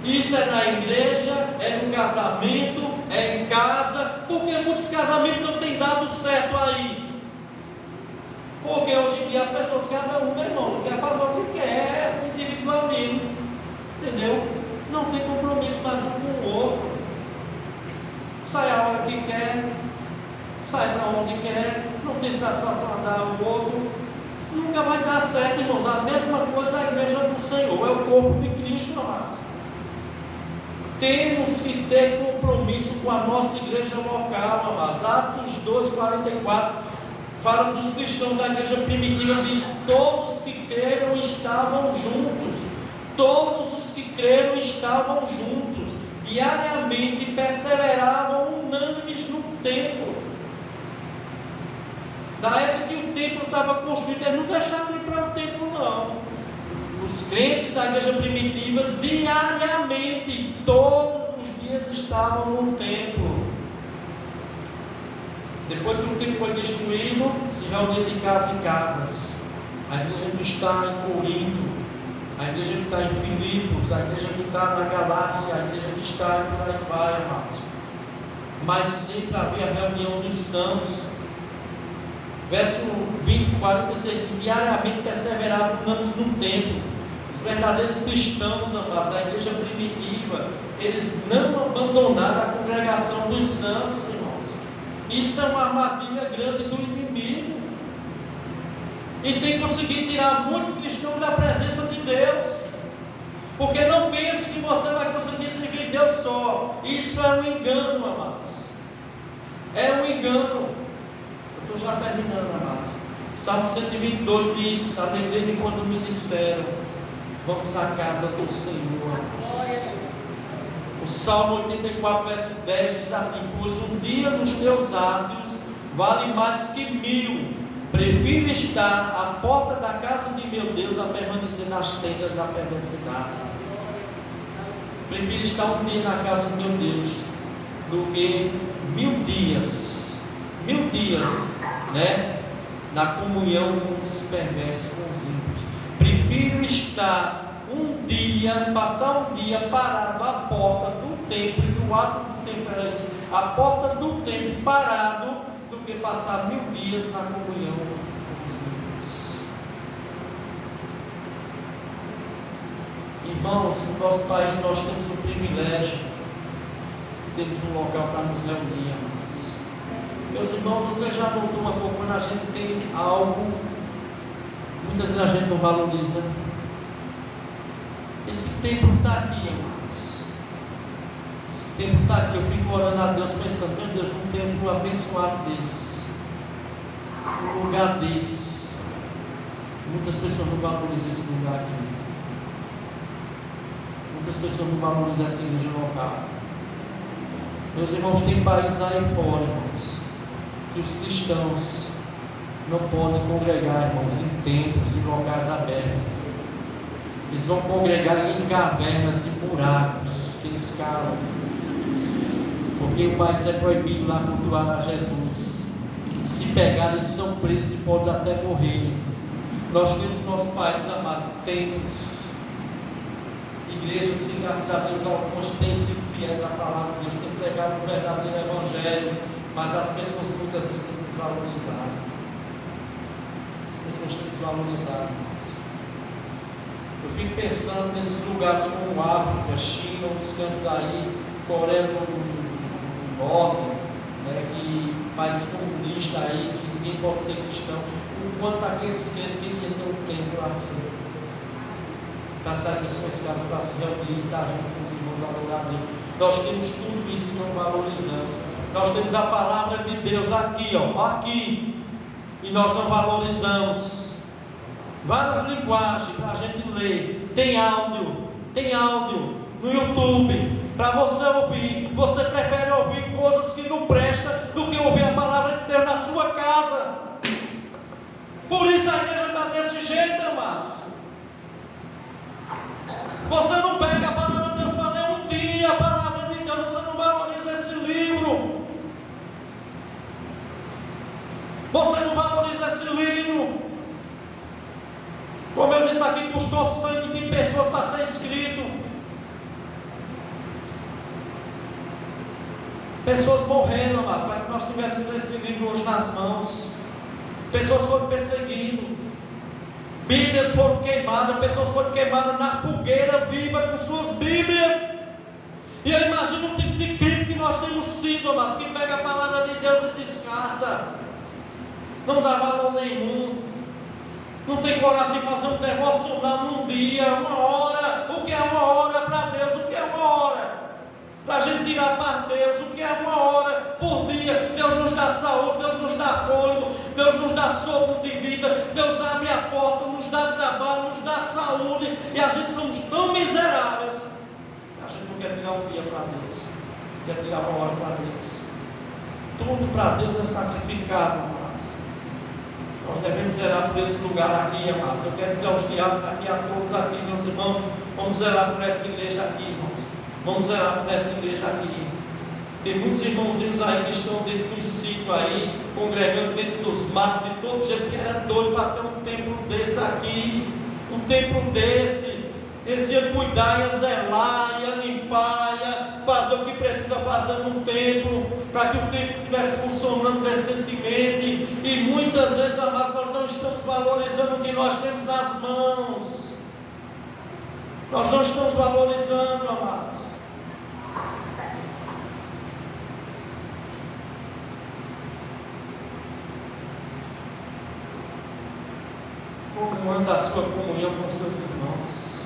Speaker 1: Isso é na igreja, é no casamento, é em casa. Porque muitos casamentos não têm dado certo aí. Porque hoje em dia as pessoas, cada um, meu irmão, quer fazer o que quer, individualismo, entendeu? Não tem compromisso mais um com o outro. Sai a hora que quer, sai para onde quer, não tem satisfação a dar ao outro. Nunca vai dar certo, irmãos. A mesma coisa a igreja do Senhor, é o corpo de Cristo, amados. Temos que ter compromisso com a nossa igreja local, amados. Atos 2:44 fala dos cristãos da igreja primitiva, diz: todos que creram estavam juntos. Todos os que creram estavam juntos, diariamente perseveravam unânimes no templo. Na época que o templo estava construído, eles não deixaram de ir para o templo, não. Os crentes da igreja primitiva, diariamente, todos os dias estavam no templo. Depois que o templo foi destruído, se reuniram de casa em casas. A igreja que está em Corinto, a igreja que está em Filipos, a igreja que está na Galácia, a igreja que está em por aí vai, amados. Mas sempre havia a reunião dos santos. Verso 20, 46, diariamente perseveravam no templo. Os verdadeiros cristãos, amados, da igreja primitiva, eles não abandonaram a congregação dos santos, irmãos. Isso é uma armadilha grande do inimigo. E tem conseguido tirar muitos cristãos da presença de Deus. Porque não pense que você vai conseguir servir Deus só. Isso é um engano, amados. É um engano. Eu estou já terminando, amados. Salmo 122 diz: alegrei-me quando me disseram, vamos à casa do Senhor. O Salmo 84, verso 10 diz assim: pois um dia nos teus átrios vale mais que 1000, Prefiro estar à porta da casa de meu Deus a permanecer nas tendas da perversidade. Prefiro estar um dia na casa de meu Deus do que 1000 dias, né, na comunhão com os perversos, com os ímpios. Prefiro estar um dia, passar um dia parado à porta do templo, e do ato do templo era isso, à porta do templo parado, do que passar 1000 dias na comunhão com os ímpios. Irmãos, no nosso país nós temos o privilégio, temos um local para nos reunir, irmãos. Meus irmãos, você já notou uma coisa, quando a gente tem algo, muitas vezes a gente não valoriza. Esse templo está aqui, irmãos. Esse templo está aqui. Eu fico orando a Deus, pensando, meu Deus, um templo abençoado desse, um lugar desse. Muitas pessoas não valorizam esse lugar aqui. Muitas pessoas não valorizam essa igreja local. Meus irmãos, tem países aí fora, irmãos, que os cristãos não podem congregar, irmãos, em templos, em locais abertos. Eles vão congregar em cavernas e buracos que eles cavam, porque o país é proibido lá cultuar a Jesus. E se pegarem, eles são presos e podem até morrer. Nós temos no nosso país, amados, temos igrejas que, graças a Deus, algumas têm sido fiéis à palavra de Deus, têm pregado o verdadeiro evangelho, mas as pessoas muitas vezes têm desvalorizado. As pessoas têm desvalorizado, irmãos. Eu fico pensando nesses lugares como África, China, outros cantos aí, Coreia do Norte, né, que país comunista aí, que ninguém pode ser cristão, o quanto aqueles crentes queriam ter um templo assim, para sair de suas casas, para se reunir e estar junto com os irmãos, adorar a Deus. Nós temos tudo isso e não valorizamos. Nós temos a palavra de Deus aqui, ó, aqui, e nós não valorizamos. Várias linguagens para a gente ler. Tem áudio no YouTube para você ouvir. Você prefere ouvir coisas que não prestam do que ouvir a palavra de Deus na sua casa. Por isso a igreja está desse jeito, amados. Você não pega a palavra de Deus para ler um dia, a palavra de Deus, você não valoriza esse livro. Você não valoriza esse livro. Como eu disse aqui, custou sangue de pessoas para ser escrito. Pessoas morreram, amados, para que nós tivéssemos esse livro hoje nas mãos. Pessoas foram perseguidas. Bíblias foram queimadas. Pessoas foram queimadas na fogueira viva com suas Bíblias. E eu imagino o tipo de crime que nós temos sido, amados, que pega a palavra de Deus e descarta. Não dá valor nenhum. Não tem coragem de fazer um devocional num dia, uma hora. O que é uma hora para Deus? O que é uma hora? Para a gente tirar para Deus, o que é uma hora por dia? Deus nos dá saúde, Deus nos dá fôlego, Deus nos dá sopro de vida, Deus abre a porta, nos dá trabalho, nos dá saúde, e a gente somos tão miseráveis que a gente não quer tirar um dia para Deus, quer tirar uma hora para Deus. Tudo para Deus é sacrificado, amados. Nós devemos zelar por esse lugar aqui, amados. Eu quero dizer aos diáconos aqui, a todos aqui, meus irmãos, vamos zelar por essa igreja aqui, irmãos. Vamos zelar por essa igreja aqui. Tem muitos irmãozinhos aí que estão dentro do sítio aí, congregando dentro dos matos, de todo jeito, que era doido para ter um templo desse aqui, um templo desse. Eles iam cuidar, iam zelar, iam limpar, iam fazer o que precisa fazer no templo, para que o templo estivesse funcionando decentemente. E muitas vezes, amados, nós não estamos valorizando o que nós temos nas mãos. Nós não estamos valorizando, amados. Como anda a sua comunhão com seus irmãos?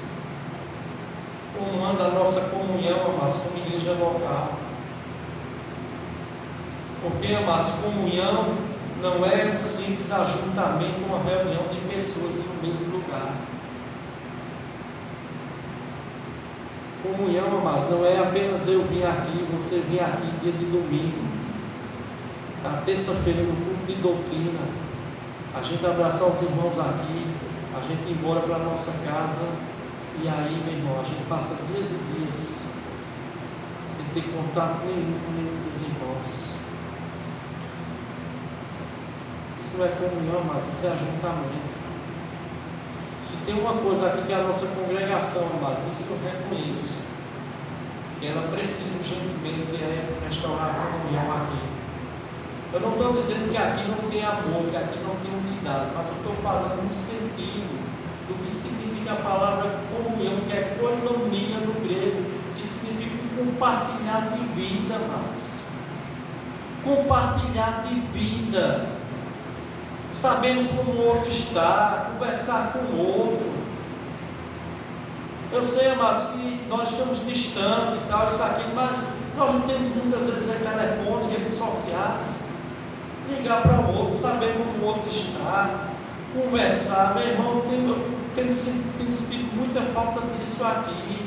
Speaker 1: Como anda a nossa comunhão, amados, como igreja local? Porque, amados, comunhão não é um simples ajuntamento, uma reunião de pessoas no mesmo lugar. Comunhão, amados, não é apenas eu vir aqui, você vir aqui dia de domingo, na terça-feira no culto de doutrina, a gente abraçar os irmãos aqui, a gente ir embora para a nossa casa, e aí, meu irmão, a gente passa dias e dias sem ter contato nenhum com nenhum dos irmãos. Isso não é comunhão, mas isso é ajuntamento. Se tem uma coisa aqui que é a nossa congregação, mas isso eu reconheço, que ela precisa urgentemente restaurar a comunhão aqui. Eu não estou dizendo que aqui não tem amor, que aqui não tem unidade, mas eu estou falando no sentido do que significa a palavra comunhão, que é koinonia no grego, que significa compartilhar de vida, mas compartilhar de vida. Sabemos como o outro está, conversar com o outro. Eu sei, mas que nós estamos distantes e tal, isso aqui, mas nós não temos muitas vezes telefone, redes sociais. Ligar para o outro, saber como o outro está, conversar. Meu irmão, tem sentido muita falta disso aqui.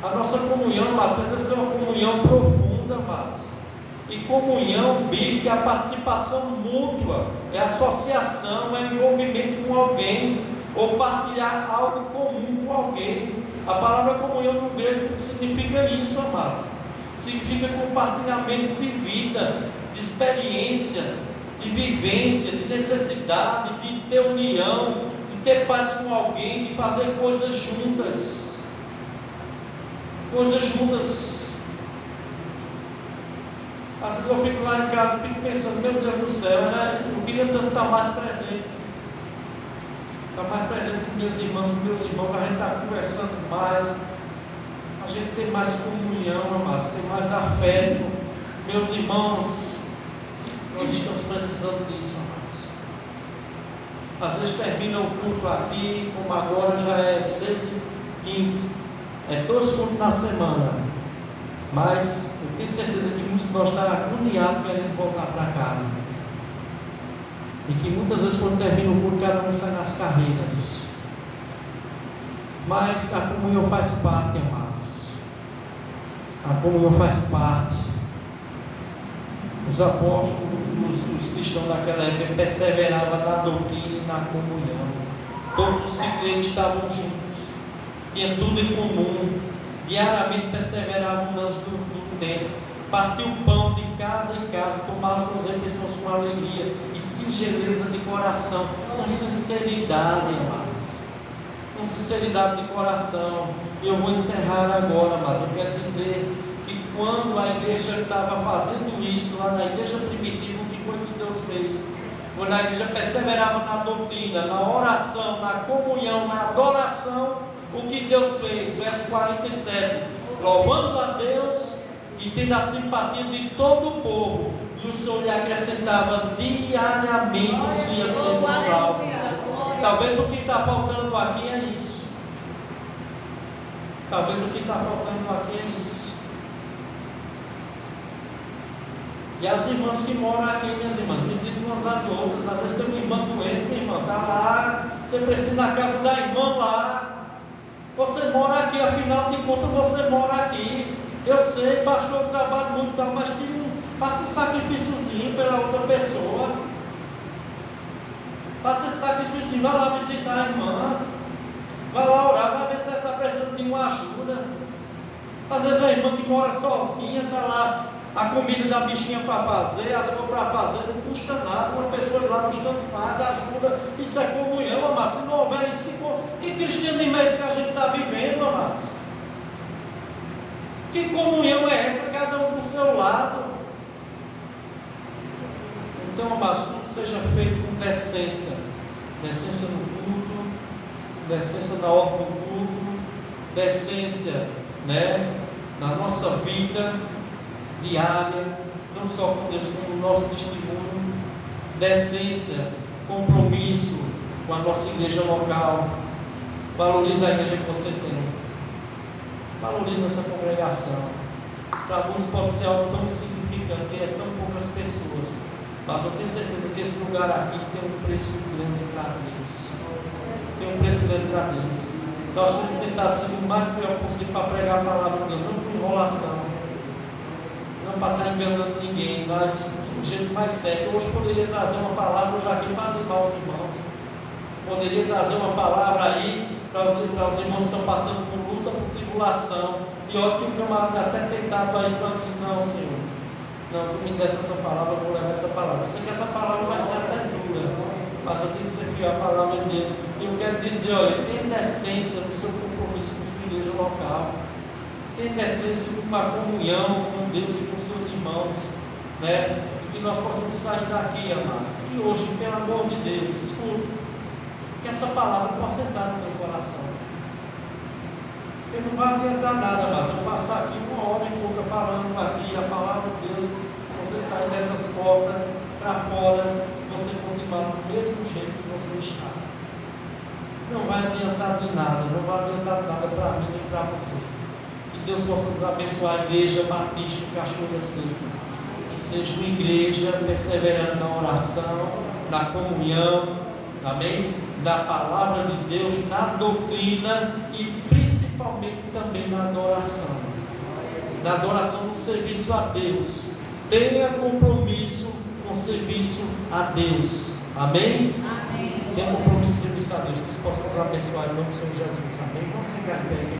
Speaker 1: A nossa comunhão, mas precisa ser uma comunhão profunda, mas. E comunhão bíblica é a participação mútua, é associação, é envolvimento com alguém, ou partilhar algo comum com alguém. A palavra comunhão no grego significa isso, amado. Significa compartilhamento de vida, de experiência, de vivência, de necessidade, de ter união, de ter paz com alguém, de fazer coisas juntas. Coisas juntas. Às vezes eu fico lá em casa e fico pensando, meu Deus do céu, eu queria tanto estar mais presente. Estar mais presente com meus irmãos, a gente está conversando mais, a gente tem mais comunhão, amados, tem mais afeto. Meus irmãos, nós estamos precisando disso, amados. Às vezes termina o culto aqui, como agora já é 6h15, é 2 cultos na semana. Mas eu tenho certeza que muitos de nós estão agoniados querendo voltar para casa. E que muitas vezes quando termina o culto, cada um sai nas carreiras. Mas a comunhão faz parte, amados. A comunhão faz parte. Os apóstolos, os cristãos daquela época, perseveravam na doutrina e na comunhão. Todos os que creram estavam juntos. Tinham tudo em comum. Diariamente perseveravam no lance do tempo, partiu o pão de casa em casa, tomavam suas refeições com alegria e singeleza de coração, com sinceridade, amados, com sinceridade de coração. Eu vou encerrar agora, mas eu quero dizer que quando a igreja estava fazendo isso, lá na igreja primitiva, o que foi que Deus fez? Quando a igreja perseverava na doutrina, na oração, na comunhão, na adoração, o que Deus fez? Verso 47, louvando a Deus e tendo a simpatia de todo o povo, e o Senhor lhe acrescentava diariamente os que iam sendo salvos. Talvez o que está faltando aqui é isso. Talvez o que está faltando aqui é isso. E as irmãs que moram aqui, minhas irmãs, visitam umas às outras. Às vezes tem uma irmã doente, minha irmã está lá, você precisa ir na casa da irmã lá. Você mora aqui, afinal de contas você mora aqui. Eu sei, pastor, eu trabalho muito, tal, mas faça um sacrifíciozinho pela outra pessoa. Faça esse sacrifício, vai lá visitar a irmã, vai lá orar, vai ver se ela está precisando de uma ajuda. Às vezes a irmã que mora sozinha, está lá a comida da bichinha para fazer, as coisas para fazer, não custa nada. Uma pessoa lá no instante faz, ajuda. Isso é comunhão, amados. Se não houver isso, que cristianismo é esse que a gente está vivendo, amados? Que comunhão é essa? Cada um do seu lado. Então, amados, tudo seja feito com decência. Decência no culto, decência na ordem do culto, decência, na nossa vida diária, não só com Deus, como o nosso testemunho, decência, compromisso com a nossa igreja local. Valoriza a igreja que você tem, valoriza essa congregação. Para alguns pode ser algo tão insignificante, que é tão poucas pessoas, mas eu tenho certeza que esse lugar aqui tem um preço grande para Deus. Tem um preço grande para Deus. Nós temos que tentar ser o mais fiel possível para pregar a palavra de Deus, não com enrolação. não para estar enganando ninguém, mas o jeito mais certo. Hoje poderia trazer uma palavra já aqui para animar os irmãos. Poderia trazer uma palavra aí para os irmãos que estão passando por luta, por tribulação. E óbvio que o camarada até tentado a isso, mas disse: não, Senhor, não, tu me desse essa palavra, eu vou levar essa palavra. Eu sei que essa palavra vai ser até dura, mas eu tenho que ser fiel à palavra de Deus. E eu quero dizer, olha, tenha decência no seu compromisso com sua igreja local. Tenha decência com a comunhão com Deus e com seus irmãos, né? E que nós possamos sair daqui, amados. E hoje, pelo amor de Deus, escute, que essa palavra possa entrar no teu coração. Porque não vai adiantar nada, mas eu passar aqui uma hora e pouca falando aqui a palavra de Deus, você sair dessas portas para fora, você continuar do mesmo jeito que você está. Não vai adiantar de nada, não vai adiantar nada para mim e para você. Que Deus possa nos abençoar a Igreja Batista Cachoeira Seca. Que seja uma igreja perseverando na oração, na comunhão, amém? Na palavra de Deus, na doutrina e principalmente também na adoração. Na adoração do serviço a Deus. Tenha compromisso com o serviço a Deus. Amém?
Speaker 2: Amém.
Speaker 1: Tenha compromisso com o serviço a Deus. Deus possa nos abençoar em nome do Senhor Jesus. Amém? Vamos ficar em pé aqui.